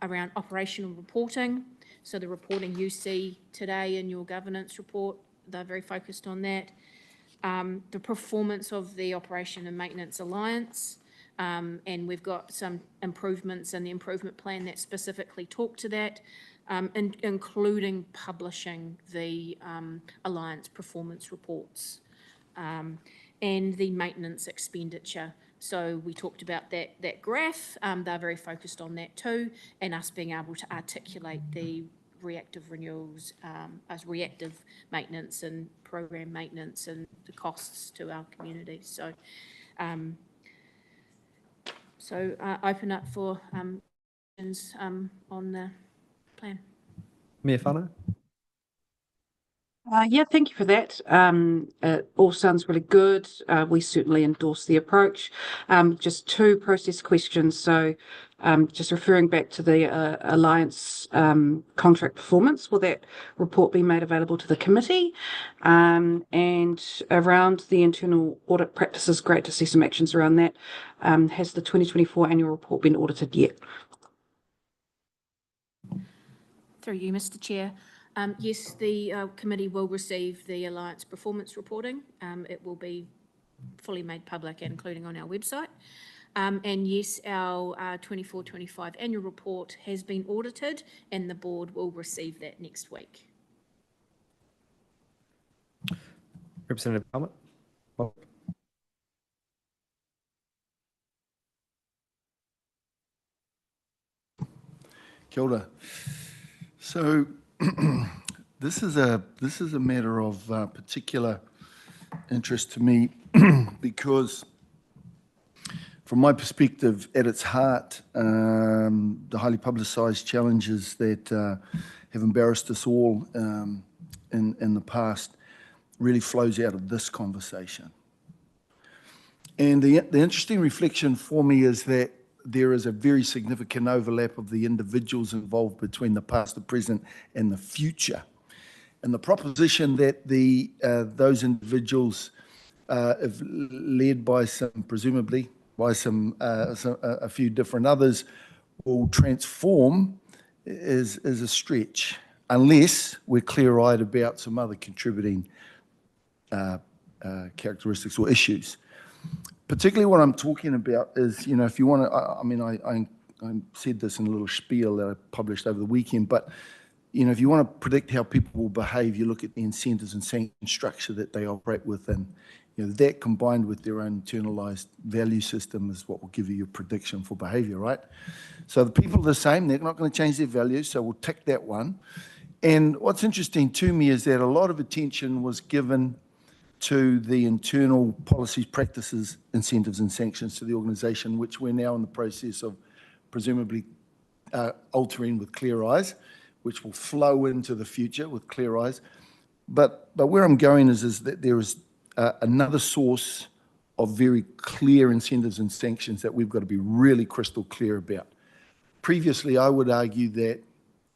Around operational reporting. So the reporting you see today in your governance report, they're very focused on that. The performance of the Operation and Maintenance Alliance, and we've got some improvements in the improvement plan that specifically talk to that, including publishing the Alliance performance reports, and the maintenance expenditure. So we talked about that graph. They're very focused on that too, and us being able to articulate the reactive renewals as reactive maintenance and program maintenance and the costs to our community. So, open up for questions on the plan. Mayor Whānau? Thank you for that. It all sounds really good. We certainly endorse the approach. Just 2 process questions. So just referring back to the Alliance contract performance, will that report be made available to the committee? And around the internal audit practices, great to see some actions around that. Has the 2024 annual report been audited yet? Through you, Mr. Chair. Yes, the committee will receive the Alliance performance reporting. It will be fully made public, including on our website. And yes, our 24-25 annual report has been audited, and the board will receive that next week. Representative Taumata? Kia ora. So this is a matter of particular interest to me because, from my perspective, at its heart, the highly publicised challenges that have embarrassed us all in the past really flows out of this conversation. And the interesting reflection for me is that there is a very significant overlap of the individuals involved between the past, the present, and the future. And the proposition that those individuals, if led by presumably by a few different others, will transform is a stretch, unless we're clear-eyed about some other contributing characteristics or issues. Particularly what I'm talking about is, if you want to, I mean, I said this in a little spiel that I published over the weekend, but, if you want to predict how people will behave, you look at the incentives and sanction structure that they operate within. That combined with their own internalized value system is what will give you your prediction for behavior, right? So the people are the same. They're not going to change their values, so we'll tick that one. And what's interesting to me is that a lot of attention was given to the internal policies, practices, incentives and sanctions to the organisation, which we're now in the process of presumably altering with Clear Eyes, which will flow into the future with Clear Eyes. But where I'm going is that there is another source of very clear incentives and sanctions that we've got to be really crystal clear about. Previously, I would argue that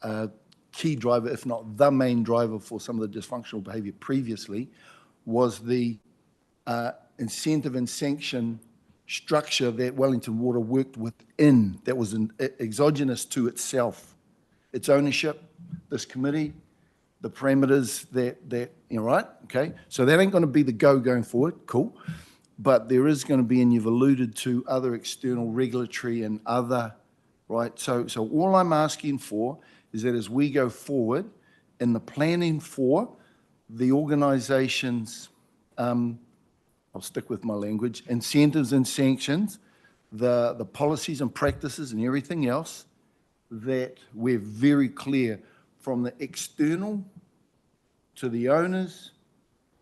a key driver, if not the main driver for some of the dysfunctional behaviour previously, was the incentive and sanction structure that Wellington Water worked within, that was exogenous to itself. Its ownership, this committee, the parameters that right? Okay, so that ain't going to be the going forward, cool. But there is going to be, and you've alluded to, other external regulatory and other, right? So all I'm asking for is that as we go forward in the planning for the organisation's, I'll stick with my language, incentives and sanctions, the policies and practices and everything else, that we're very clear from the external to the owners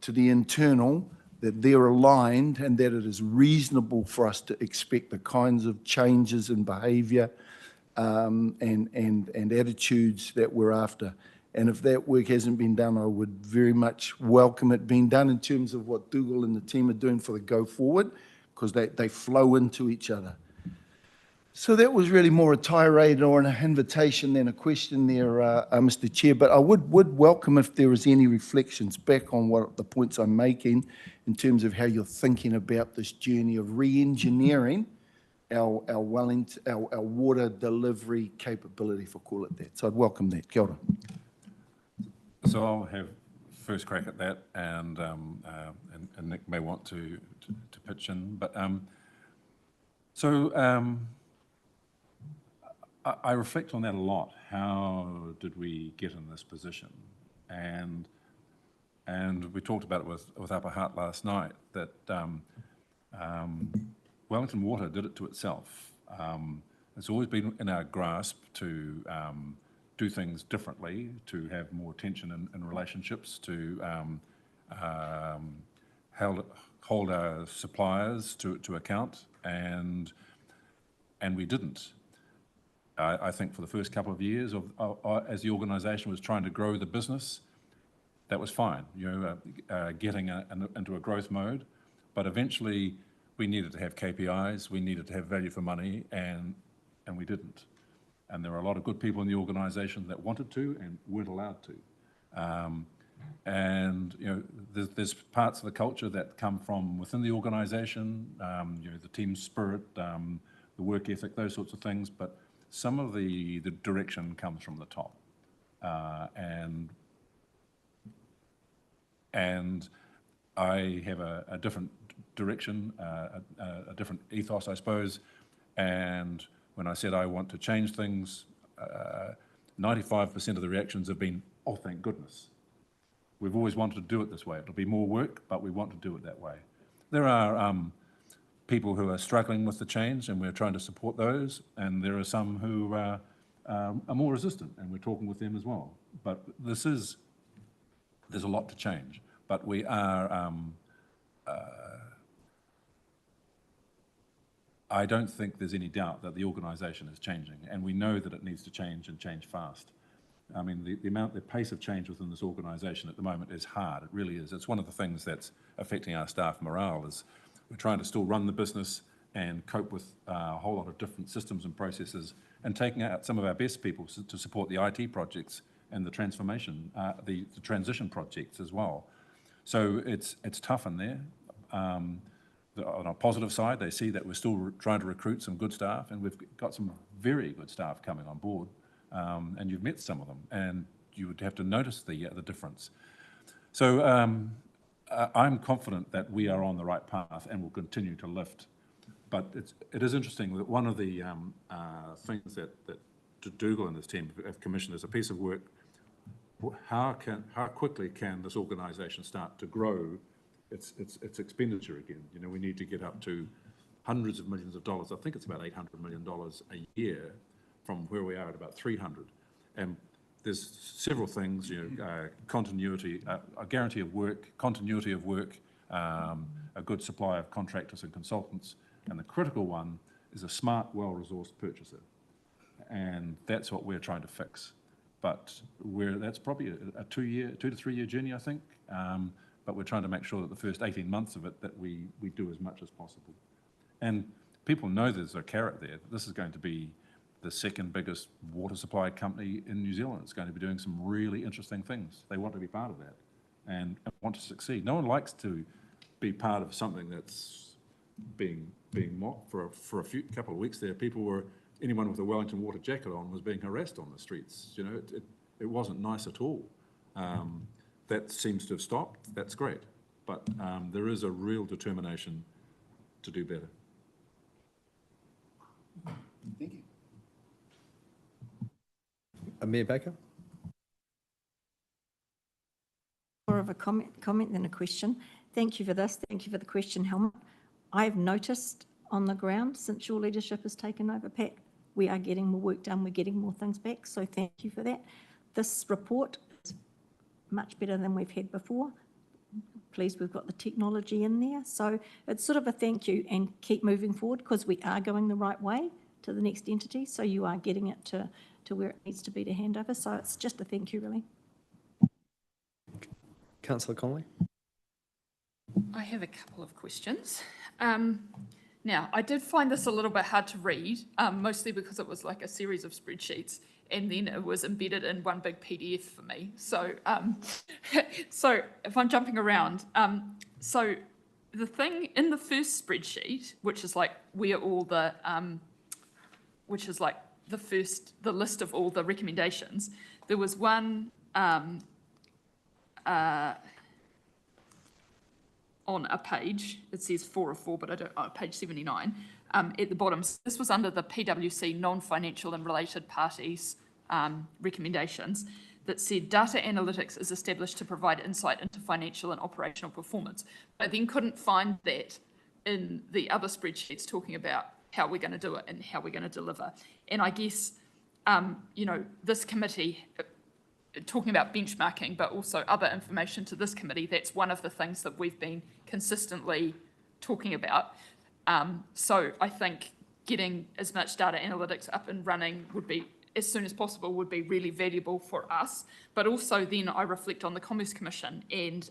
to the internal, that they're aligned and that it is reasonable for us to expect the kinds of changes in behaviour and attitudes that we're after. And if that work hasn't been done, I would very much welcome it being done in terms of what Dougal and the team are doing for the go forward, because they flow into each other. So that was really more a tirade or an invitation than a question there, Mr. Chair. But I would welcome if there was any reflections back on what the points I'm making in terms of how you're thinking about this journey of re-engineering our Wellington, our water delivery capability, if I call it that. So I'd welcome that. Kia ora. So I'll have first crack at that, and Nick may want to pitch in. But I reflect on that a lot. How did we get in this position? And we talked about it with Upper Hutt last night, that Wellington Water did it to itself. It's always been in our grasp to do things differently, to have more attention in relationships, to hold our suppliers to account, and we didn't. I think for the first couple of years, as the organisation was trying to grow the business, that was fine, getting into a growth mode. But eventually, we needed to have KPIs, we needed to have value for money, and we didn't. And there were a lot of good people in the organisation that wanted to and weren't allowed to. There's parts of the culture that come from within the organisation, the team spirit, the work ethic, those sorts of things. But some of the direction comes from the top, and I have a different direction, a different ethos, I suppose. And when I said I want to change things, 95% of the reactions have been, "Oh, thank goodness. We've always wanted to do it this way. It'll be more work, but we want to do it that way." There are people who are struggling with the change, and we're trying to support those. And there are some who are more resistant, and we're talking with them as well. But there's a lot to change. But we are, I don't think there's any doubt that the organisation is changing, and we know that it needs to change and change fast. I mean, the pace of change within this organisation at the moment is hard. It really is. It's one of the things that's affecting our staff morale. Is we're trying to still run the business and cope with a whole lot of different systems and processes, and taking out some of our best people to support the IT projects and the transformation, the transition projects as well. So it's tough in there. On a positive side, they see that we're still trying to recruit some good staff, and we've got some very good staff coming on board, and you've met some of them, and you would have to notice the difference. So I'm confident that we are on the right path and will continue to lift. But it is interesting that one of the things that Dougal and his team have commissioned is a piece of work. How quickly can this organisation start to grow its expenditure again? You know, we need to get up to hundreds of millions of dollars. I think it's about $800 million a year from where we are at about 300. And there's several things, you know, continuity, a guarantee of work, continuity of work, a good supply of contractors and consultants, and the critical one is a smart, well-resourced purchaser. And that's what we're trying to fix. But that's probably a 2 to 3 year journey, I think. But we're trying to make sure that the first 18 months of it, that we do as much as possible. And people know there's a carrot there. This is going to be the second biggest water supply company in New Zealand. It's going to be doing some really interesting things. They want to be part of that and want to succeed. No one likes to be part of something that's being mocked. For a couple of weeks there, anyone with a Wellington water jacket on was being harassed on the streets. You know, it wasn't nice at all. That seems to have stopped. That's great. But there is a real determination to do better. Thank you. Mayor Baker? More of a comment than a question. Thank you for this. Thank you for the question, Helmut. I've noticed on the ground since your leadership has taken over, Pat, we are getting more work done. We're getting more things back. So thank you for that. This report is much better than we've had before. Pleased we've got the technology in there. So it's sort of a thank you and keep moving forward because we are going the right way to the next entity. So you are getting it to where it needs to be to hand over. So it's just a thank you, really. Councillor Connolly? I have a couple of questions. Now, I did find this a little bit hard to read, mostly because it was like a series of spreadsheets and then it was embedded in one big PDF for me. So, so if I'm jumping around, so the thing in the first spreadsheet, which is like where all the, which is like the list of all the recommendations, there was one on a page, it says 4 of 4, but I don't, page 79, at the bottom. This was under the PwC non-financial and related parties recommendations that said data analytics is established to provide insight into financial and operational performance. I then couldn't find that in the other spreadsheets talking about how we're going to do it and how we're going to deliver. And I guess, you know, this committee, talking about benchmarking, but also other information to this committee, that's one of the things that we've been consistently talking about. So I think getting as much data analytics up and running would be, as soon as possible, would be really valuable for us. But also then I reflect on the Commerce Commission and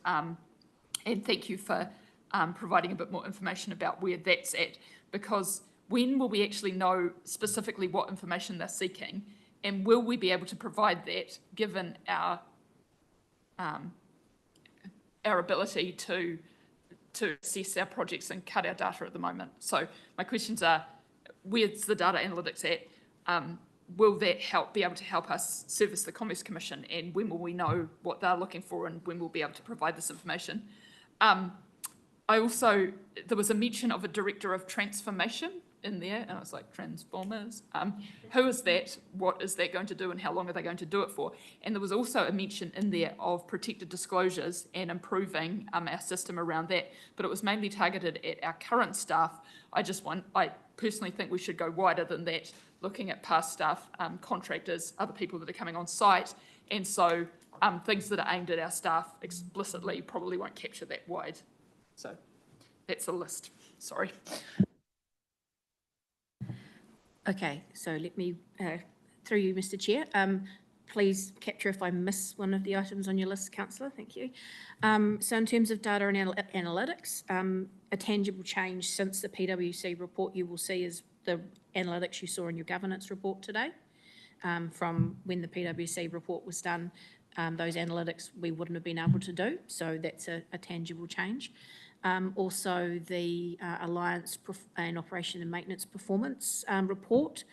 thank you for providing a bit more information about where that's at, because when will we actually know specifically what information they're seeking? And will we be able to provide that given our ability to assess our projects and cut our data at the moment? So my questions are, where's the data analytics at? Will that be able to help us service the Commerce Commission? And when will we know what they're looking for and when we'll be able to provide this information? There was a mention of a director of transformation in there, and I was like, Transformers. Who is that? What is that going to do, and how long are they going to do it for? And there was also a mention in there of protected disclosures and improving our system around that, but it was mainly targeted at our current staff. I personally think we should go wider than that, looking at past staff, contractors, other people that are coming on site, and so things that are aimed at our staff explicitly probably won't capture that wide. So that's a list. Sorry. Okay, so let me, through you, Mr. Chair, please capture if I miss one of the items on your list, councillor, thank you. So in terms of data and analytics, a tangible change since the PwC report you will see is the analytics you saw in your governance report today. From when the PwC report was done, those analytics we wouldn't have been able to do, so that's a tangible change. Also, the Alliance and Operation and Maintenance Performance report,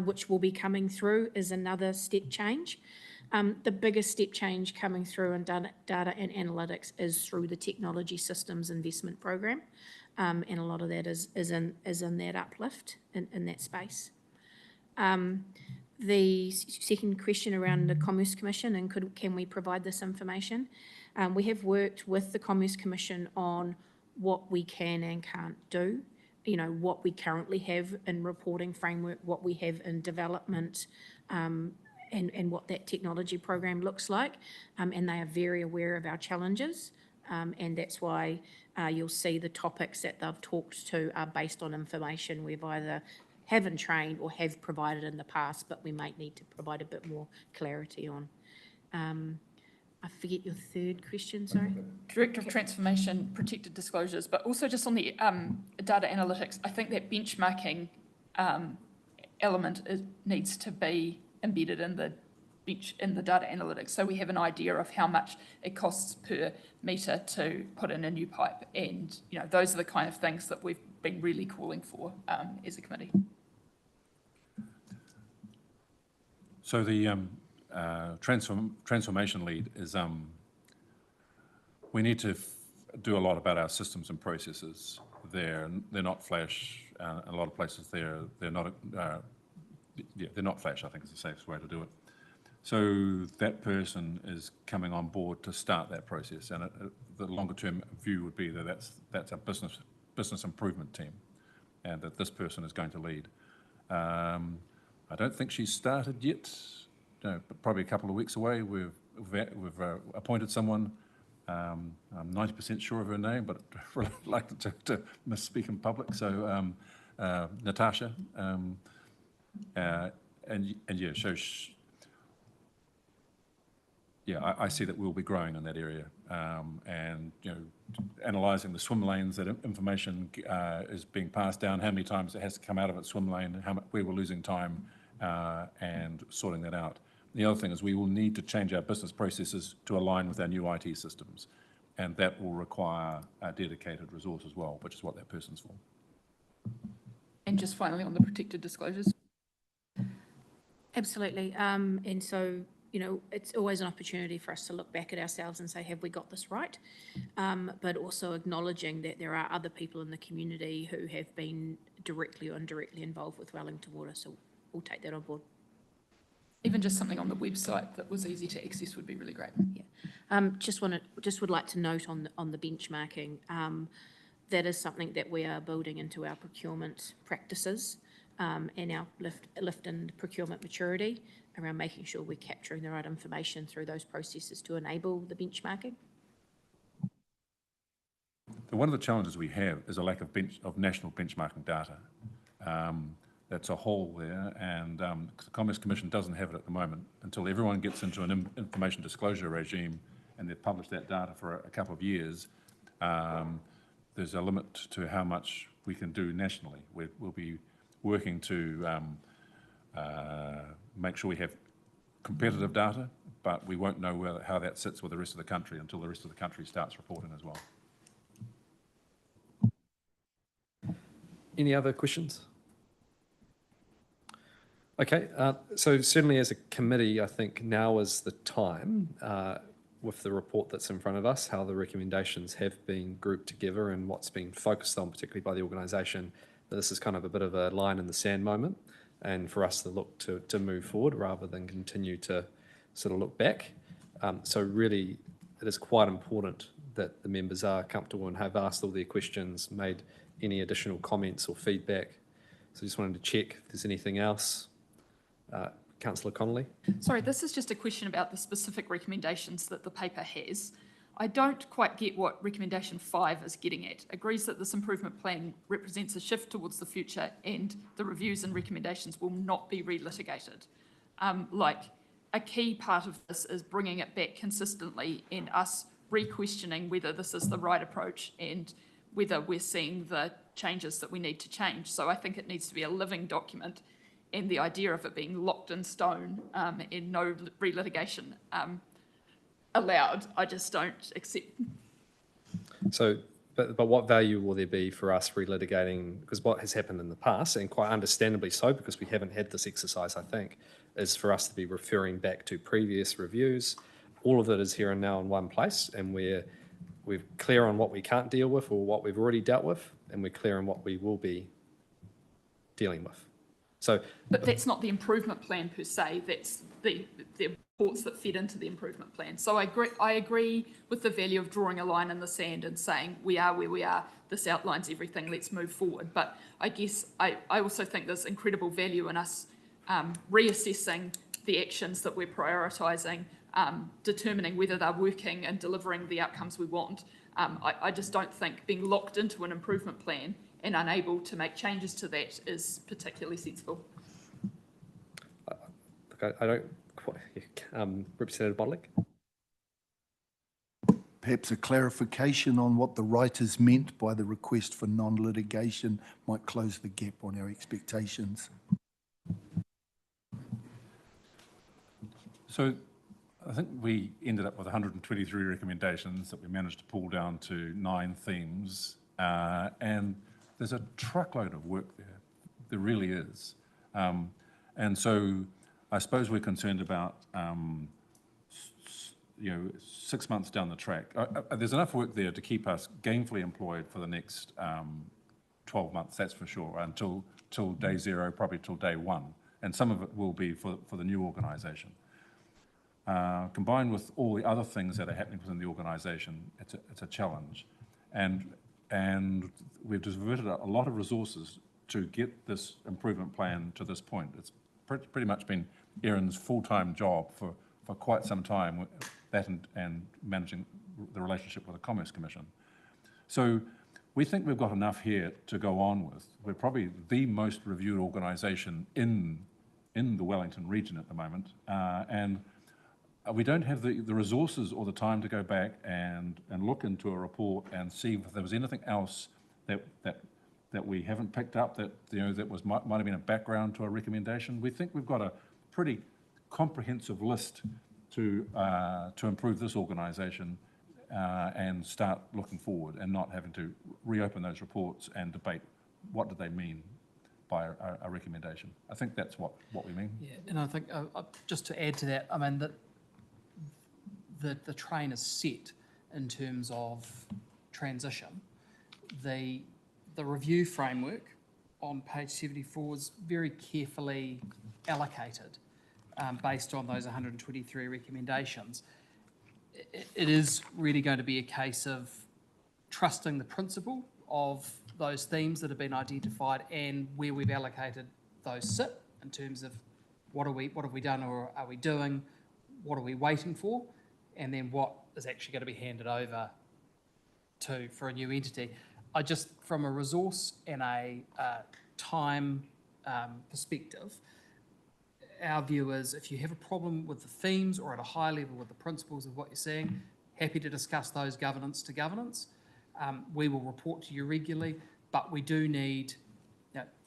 which will be coming through, is another step change. The biggest step change coming through in data and analytics is through the Technology Systems Investment Program, and a lot of that is in that uplift in that space. The second question around the Commerce Commission and can we provide this information? We have worked with the Commerce Commission on what we can and can't do, you know, what we currently have in reporting framework, what we have in development, and what that technology program looks like. And they are very aware of our challenges. And that's why you'll see the topics that they've talked to are based on information we've either haven't trained or have provided in the past, but we might need to provide a bit more clarity on. I forget your third question, sorry. Director of Transformation, Protected Disclosures, but also just on the data analytics, I think that benchmarking element needs to be embedded in the data analytics, so we have an idea of how much it costs per metre to put in a new pipe, and you know those are the kind of things that we've been really calling for as a committee. So the transformation lead is we need to do a lot about our systems and processes. They're not flash. In a lot of places they're not. They're not flash. I think is the safest way to do it. So that person is coming on board to start that process, and the longer term view would be that that's a business improvement team, and that this person is going to lead. I don't think she's started yet. No, but probably a couple of weeks away. We've appointed someone. I'm 90% sure of her name, but I'd like to misspeak in public. So Natasha, and yeah, so yeah, I see that we'll be growing in that area, and you know, analysing the swim lanes that information is being passed down, how many times it has to come out of its swim lane, where we're losing time, and sorting that out. The other thing is we will need to change our business processes to align with our new IT systems, and that will require a dedicated resource as well, which is what that person's for. And just finally on the protected disclosures. Absolutely, and so, you know, it's always an opportunity for us to look back at ourselves and say, have we got this right? But also acknowledging that there are other people in the community who have been directly or indirectly involved with Wellington Water, so we'll take that on board. Even just something on the website that was easy to access would be really great. Yeah, just would like to note on the benchmarking, that is something that we are building into our procurement practices, and our lift in procurement maturity around making sure we're capturing the right information through those processes to enable the benchmarking. So one of the challenges we have is a lack of national benchmarking data. That's a hole there, and the Commerce Commission doesn't have it at the moment. Until everyone gets into an information disclosure regime and they've published that data for a couple of years, there's a limit to how much we can do nationally. We'll be working to make sure we have competitive data, but we won't know how that sits with the rest of the country until the rest of the country starts reporting as well. Any other questions? Okay, so certainly as a committee, I think now is the time, with the report that's in front of us, how the recommendations have been grouped together and what's been focused on, particularly by the organisation, that this is kind of a bit of a line in the sand moment, and for us to look to move forward rather than continue to sort of look back. So really, it is quite important that the members are comfortable and have asked all their questions, made any additional comments or feedback. So just wanted to check if there's anything else. Councillor Connolly. Sorry, this is just a question about the specific recommendations that the paper has. I don't quite get what recommendation 5 is getting at. Agrees that this improvement plan represents a shift towards the future and the reviews and recommendations will not be relitigated. a key part of this is bringing it back consistently and us re-questioning whether this is the right approach and whether we're seeing the changes that we need to change. So I think it needs to be a living document, and the idea of it being locked in stone and no relitigation allowed, I just don't accept. So, but what value will there be for us relitigating? Because what has happened in the past, and quite understandably so, because we haven't had this exercise, I think, is for us to be referring back to previous reviews. All of it is here and now in one place, and we're clear on what we can't deal with or what we've already dealt with, and we're clear on what we will be dealing with. So, but that's not the improvement plan per se. That's the reports that fed into the improvement plan. So I agree with the value of drawing a line in the sand and saying we are where we are. This outlines everything. Let's move forward. But I guess I also think there's incredible value in us reassessing the actions that we're prioritising, determining whether they're working and delivering the outcomes we want. I just don't think being locked into an improvement plan and unable to make changes to that is particularly sensible. I don't quite, Representative Bodlick? Perhaps a clarification on what the writers meant by the request for non-litigation might close the gap on our expectations. So I think we ended up with 123 recommendations that we managed to pull down to 9 themes, and there's a truckload of work there. There really is. And so I suppose we're concerned about, 6 months down the track. There's enough work there to keep us gainfully employed for the next 12 months, that's for sure, until day 0, probably till day 1. And some of it will be for the new organisation. Combined with all the other things that are happening within the organisation, it's a challenge. And we've diverted a lot of resources to get this improvement plan to this point. It's pretty much been Erin's full-time job for quite some time, that and managing the relationship with the Commerce Commission. So we think we've got enough here to go on with. We're probably the most reviewed organisation in the Wellington region at the moment, and we don't have the resources or the time to go back and look into a report and see if there was anything else that we haven't picked up that might have been a background to a recommendation. We think we've got a pretty comprehensive list to improve this organisation and start looking forward and not having to reopen those reports and debate what do they mean by a recommendation. I think that's what we mean. Yeah, and I think just to add to that, I mean that the train is set in terms of transition. The review framework on page 74 is very carefully allocated based on those 123 recommendations. It is really going to be a case of trusting the principle of those themes that have been identified and where we've allocated those sit in terms of what have we done or are we doing, what are we waiting for, and then what is actually going to be handed over for a new entity. I just, from a resource and a time perspective, our view is if you have a problem with the themes or at a high level with the principles of what you're seeing, happy to discuss those governance to governance. We will report to you regularly, but we do need,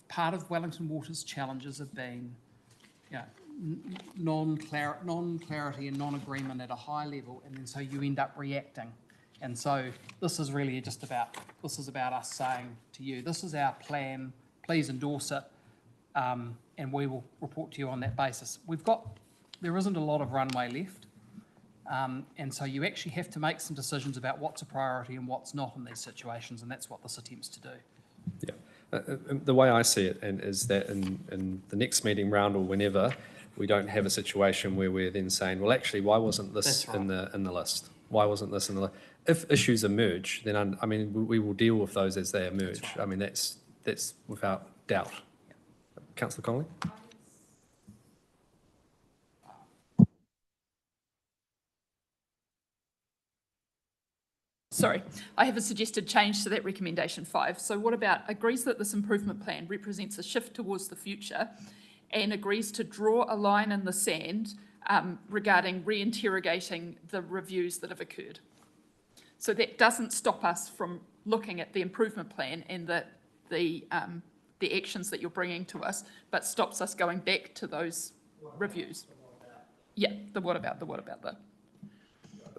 part of Wellington Water's challenges have been non-clarity and non-agreement at a high level, and then so you end up reacting. And so this is really just about us saying to you, this is our plan, please endorse it, and we will report to you on that basis. There isn't a lot of runway left, and so you actually have to make some decisions about what's a priority and what's not in these situations, and that's what this attempts to do. Yeah, the way I see it is that in the next meeting round or whenever, we don't have a situation where we're then saying, well, actually, why wasn't this in the list? Why wasn't this in the list? If issues emerge, then we will deal with those as they emerge. Right. I mean, that's without doubt. Yeah. Councillor Connolly. Sorry, I have a suggested change to that recommendation 5. So what about agrees that this improvement plan represents a shift towards the future and agrees to draw a line in the sand regarding reinterrogating the reviews that have occurred. So that doesn't stop us from looking at the improvement plan and the actions that you're bringing to us, but stops us going back to those reviews. Yeah, the what about.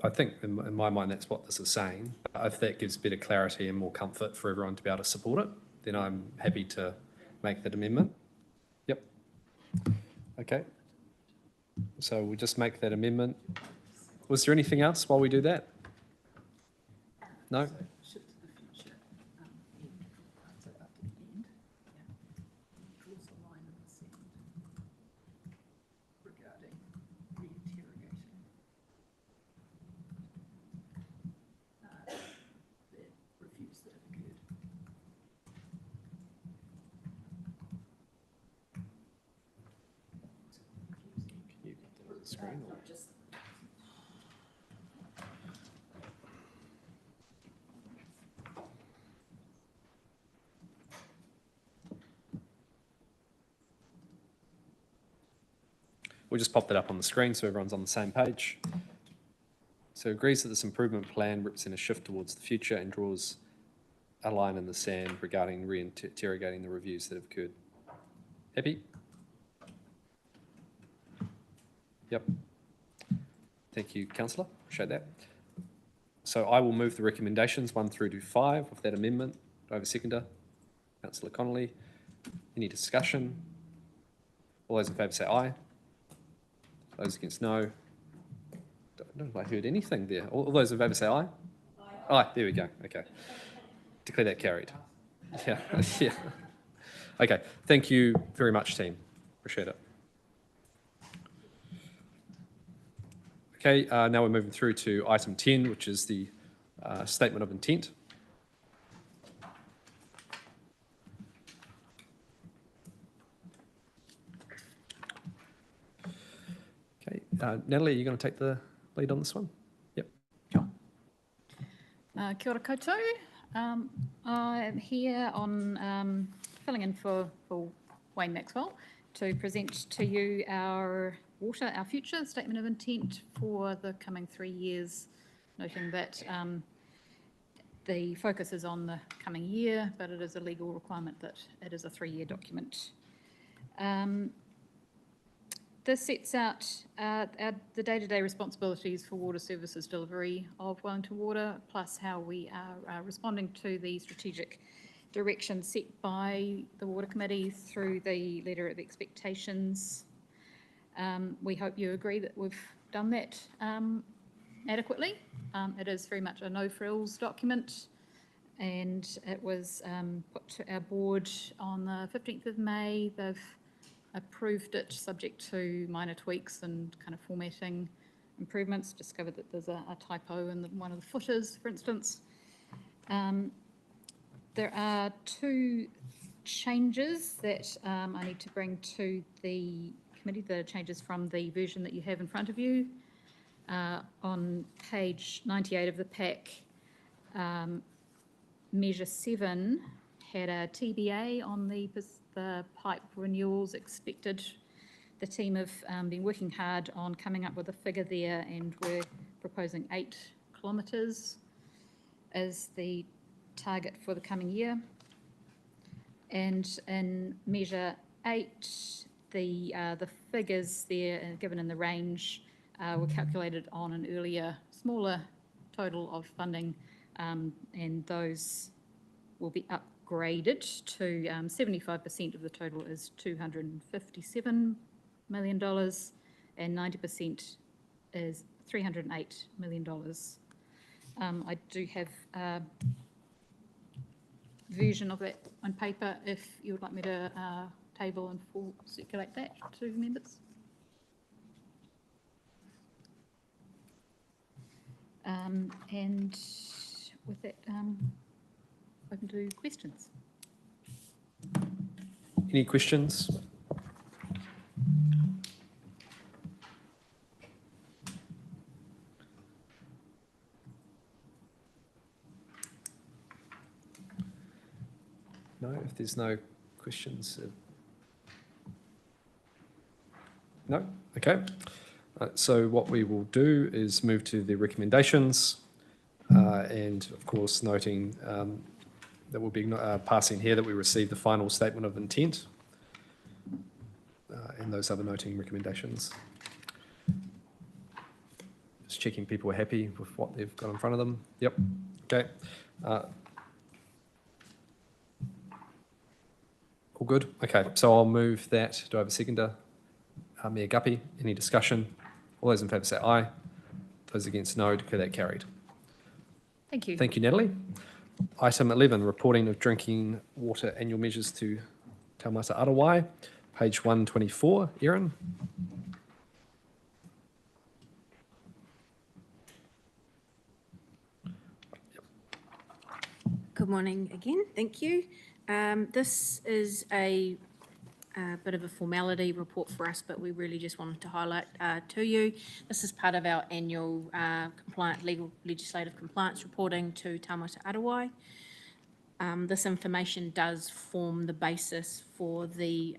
I think in my mind, that's what this is saying. If that gives better clarity and more comfort for everyone to be able to support it, then I'm happy to make that amendment. Yep. Okay. So we'll just make that amendment. Was there anything else while we do that? No? Screen or we'll just pop that up on the screen so everyone's on the same page. So agrees that this improvement plan represents a shift towards the future and draws a line in the sand regarding reinterrogating the reviews that have occurred. Happy? Yep. Thank you, Councillor. Appreciate that. So I will move the recommendations 1 through to 5 with that amendment. Do I have a seconder? Councillor Connolly. Any discussion? All those in favour say aye. Those against no. Don't know if I heard anything there. All those in favour say aye. Aye. There we go. Okay. Declare that carried. Yeah. Yeah. Okay. Thank you very much, team. Appreciate it. Okay, now we're moving through to item 10, which is the statement of intent. Okay, Natalie, are you going to take the lead on this one? Yep. Sure. Kia ora koutou. I'm here on filling in for Wayne Maxwell to present to you our future statement of intent for the coming 3 years, noting that the focus is on the coming year, but it is a legal requirement that it is a 3-year document. This sets out the day-to-day responsibilities for water services delivery of Wellington Water, plus how we are responding to the strategic direction set by the Water Committee through the letter of expectations. We hope you agree that we've done that adequately. It is very much a no-frills document, and it was put to our board on the 15th of May. They've approved it subject to minor tweaks and kind of formatting improvements. Discovered that there's a typo in one of the footers, for instance. There are 2 changes that I need to bring to the committee, the changes from the version that you have in front of you. On page 98 of the pack, measure 7 had a TBA on the pipe renewals expected. The team have been working hard on coming up with a figure there, and we're proposing 8 kilometres as the target for the coming year. And in measure 8, the figures there given in the range were calculated on an earlier, smaller total of funding, and those will be upgraded to 75% of the total is $257 million, and 90% is $308 million. I do have a version of that on paper if you would like me to table and full circulate that to members. And with that, open to questions. Any questions? No, if there's no questions. No? Okay. So what we will do is move to the recommendations, and of course noting that we'll be passing here that we received the final statement of intent, and those other noting recommendations. Just checking people are happy with what they've got in front of them. Yep. Okay. All good? Okay, so I'll move that. Do I have a seconder? Mayor Guppy, any discussion? All those in favour say aye. Those against no, declare that carried. Thank you. Thank you, Natalie. Item 11, reporting of drinking water annual measures to Taumata Arowai, page 124. Erin? Good morning again, thank you. This is a bit of a formality report for us, but we really just wanted to highlight to you. This is part of our annual legislative compliance reporting to Taumata Arowai. This information does form the basis for the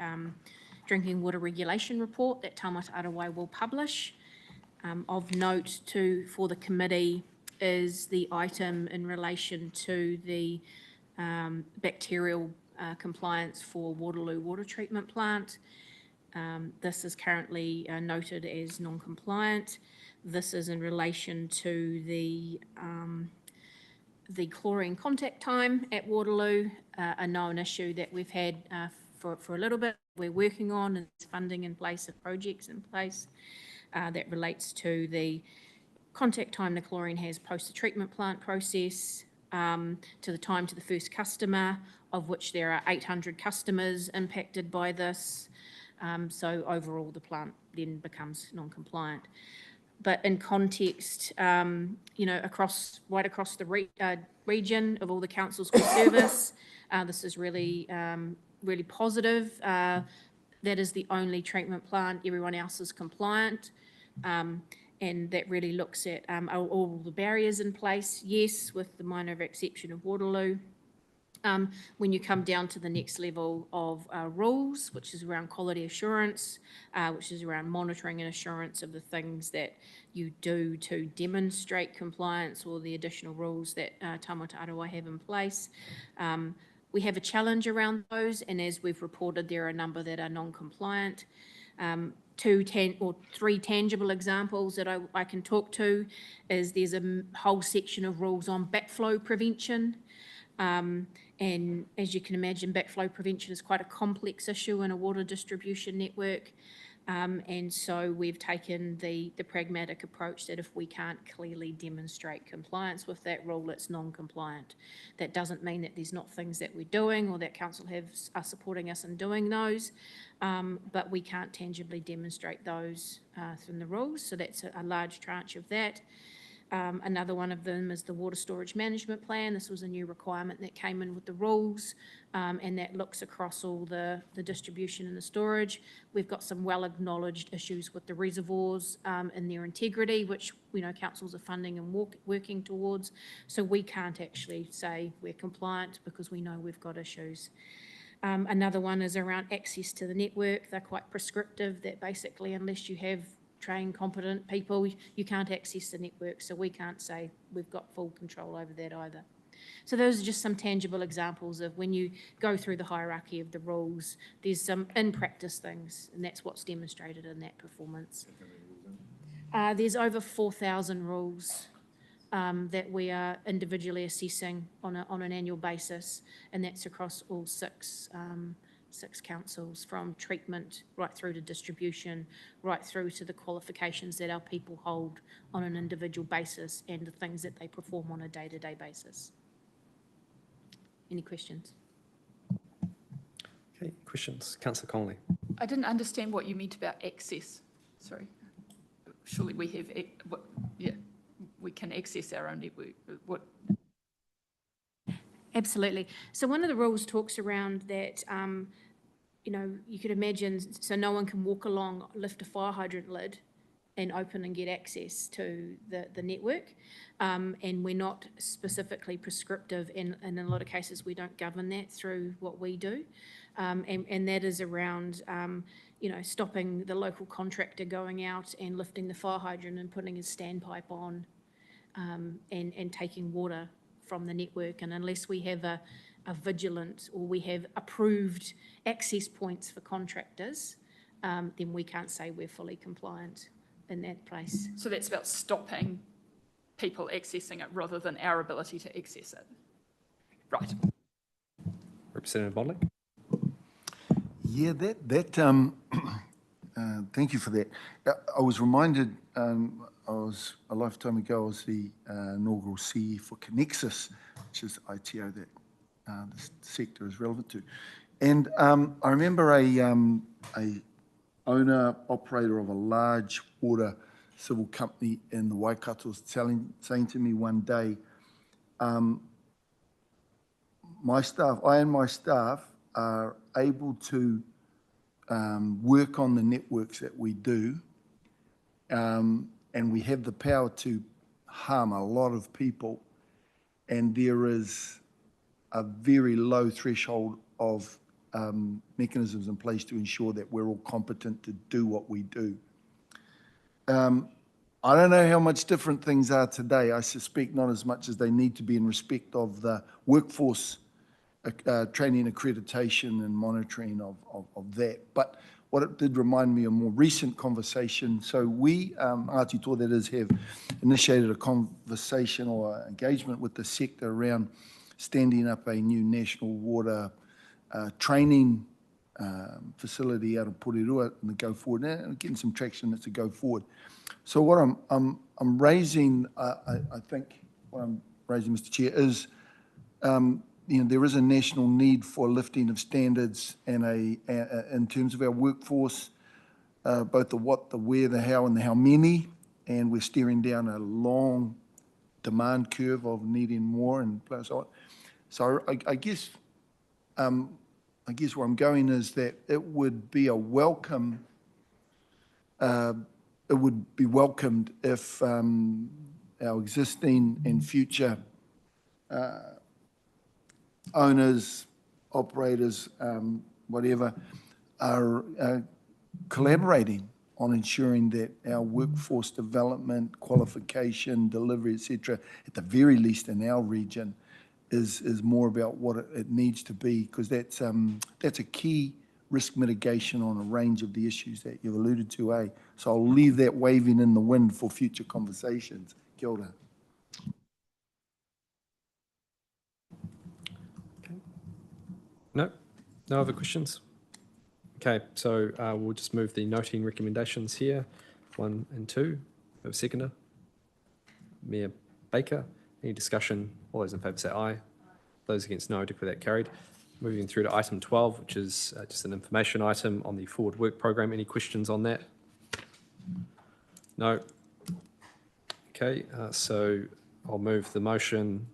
drinking water regulation report that Taumata Arowai will publish. Of note for the committee is the item in relation to the bacterial compliance for Waterloo Water Treatment Plant. This is currently noted as non-compliant. This is in relation to the chlorine contact time at Waterloo, a known issue that we've had for a little bit. We're working on and funding in place of projects in place that relates to the contact time the chlorine has post the treatment plant process, to the time to the first customer, of which there are 800 customers impacted by this. So overall, the plant then becomes non-compliant. But in context, right across the region of all the councils we service, this is really positive. That is the only treatment plant. Everyone else is compliant. And that really looks at all the barriers in place, yes, with the minor exception of Waterloo. When you come down to the next level of rules, which is around quality assurance, which is around monitoring and assurance of the things that you do to demonstrate compliance, or the additional rules that Taumata Arowai have in place. We have a challenge around those, and as we've reported, there are a number that are non-compliant. 3 tangible examples that I can talk to is there's a whole section of rules on backflow prevention. And as you can imagine, backflow prevention is quite a complex issue in a water distribution network. And so we've taken the pragmatic approach that if we can't clearly demonstrate compliance with that rule, it's non-compliant. That doesn't mean that there's not things that we're doing or that council are supporting us in doing those, but we can't tangibly demonstrate those through the rules. So that's a large tranche of that. Another one of them is the water storage management plan. This was a new requirement that came in with the rules, and that looks across all the distribution and the storage. We've got some well-acknowledged issues with the reservoirs and their integrity, which councils are funding and working towards. So we can't actually say we're compliant because we know we've got issues. Another one is around access to the network. They're quite prescriptive, that basically unless you have trained, competent people, you can't access the network, so we can't say we've got full control over that either. So those are just some tangible examples of when you go through the hierarchy of the rules, there's some in-practice things, and that's what's demonstrated in that performance. There's over 4,000 rules that we are individually assessing on an annual basis, and that's across all six councils, from treatment right through to distribution, right through to the qualifications that our people hold on an individual basis and the things that they perform on a day-to-day basis. Any questions? Okay, questions? Councillor Connolly. I didn't understand what you meant about access. Sorry. Surely we have, we can access our own network. What? Absolutely. So one of the rules talks around that, you could imagine, so no one can walk along, lift a fire hydrant lid and open and get access to the network. And we're not specifically prescriptive, and in a lot of cases we don't govern that through what we do. And that is around, stopping the local contractor going out and lifting the fire hydrant and putting his standpipe on, and taking water from the network. And unless we have a vigilant, or we have approved access points for contractors, then we can't say we're fully compliant in that place. So that's about stopping people accessing it rather than our ability to access it. Right. Representative Bodley. Yeah, thank you for that. I was reminded, I was a lifetime ago, I was the inaugural CE for Connexus, which is ITO that this sector is relevant to. And I remember a owner, operator of a large water civil company in the Waikato saying to me one day, I and my staff are able to work on the networks that we do, and we have the power to harm a lot of people, and there is a very low threshold of mechanisms in place to ensure that we're all competent to do what we do. I don't know how much different things are today. I suspect not as much as they need to be in respect of the workforce training, accreditation and monitoring of that. But what it did remind me of more recent conversation. So we, Ātito that is, have initiated a conversation or engagement with the sector around standing up a new national water training facility out of Porirua and the go forward, and getting some traction as to go forward. So what I'm raising, I think what I'm raising, Mr. Chair, is there is a national need for lifting of standards and in terms of our workforce, both the what, the where, the how, and the how many, and we're steering down a long demand curve of needing more and so on. So I guess where I'm going is that it would be a welcome. It would be welcomed if our existing and future owners, operators, whatever, are collaborating on ensuring that our workforce development, qualification, delivery, etc., at the very least in our region, is more about what it needs to be, because that's a key risk mitigation on a range of the issues that you've alluded to, eh? So I'll leave that waving in the wind for future conversations. Kia ora. Okay. No other questions? Okay, so we'll just move the noting recommendations here, 1 and 2. We have a seconder. Mayor Baker. Any discussion? All those in favour say aye. Those against no, declare that carried. Moving through to item 12, which is just an information item on the forward work program. Any questions on that? No. Okay, so I'll move the motion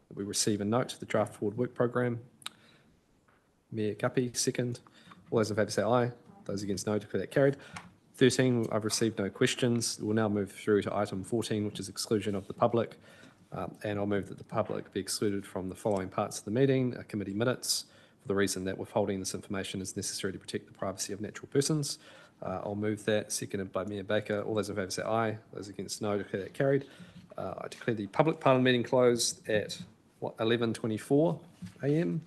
that we receive a note to the draft forward work program. Mayor Kapi, second. All those in favour say aye. Those against no, declare that carried. 13, I've received no questions. We'll now move through to item 14, which is exclusion of the public. And I'll move that the public be excluded from the following parts of the meeting: committee minutes, for the reason that withholding this information is necessary to protect the privacy of natural persons. I'll move that, seconded by Mayor Baker. All those in favour say aye. Those against no, declare that carried. I declare the public part of the meeting closed at 11:24 a.m.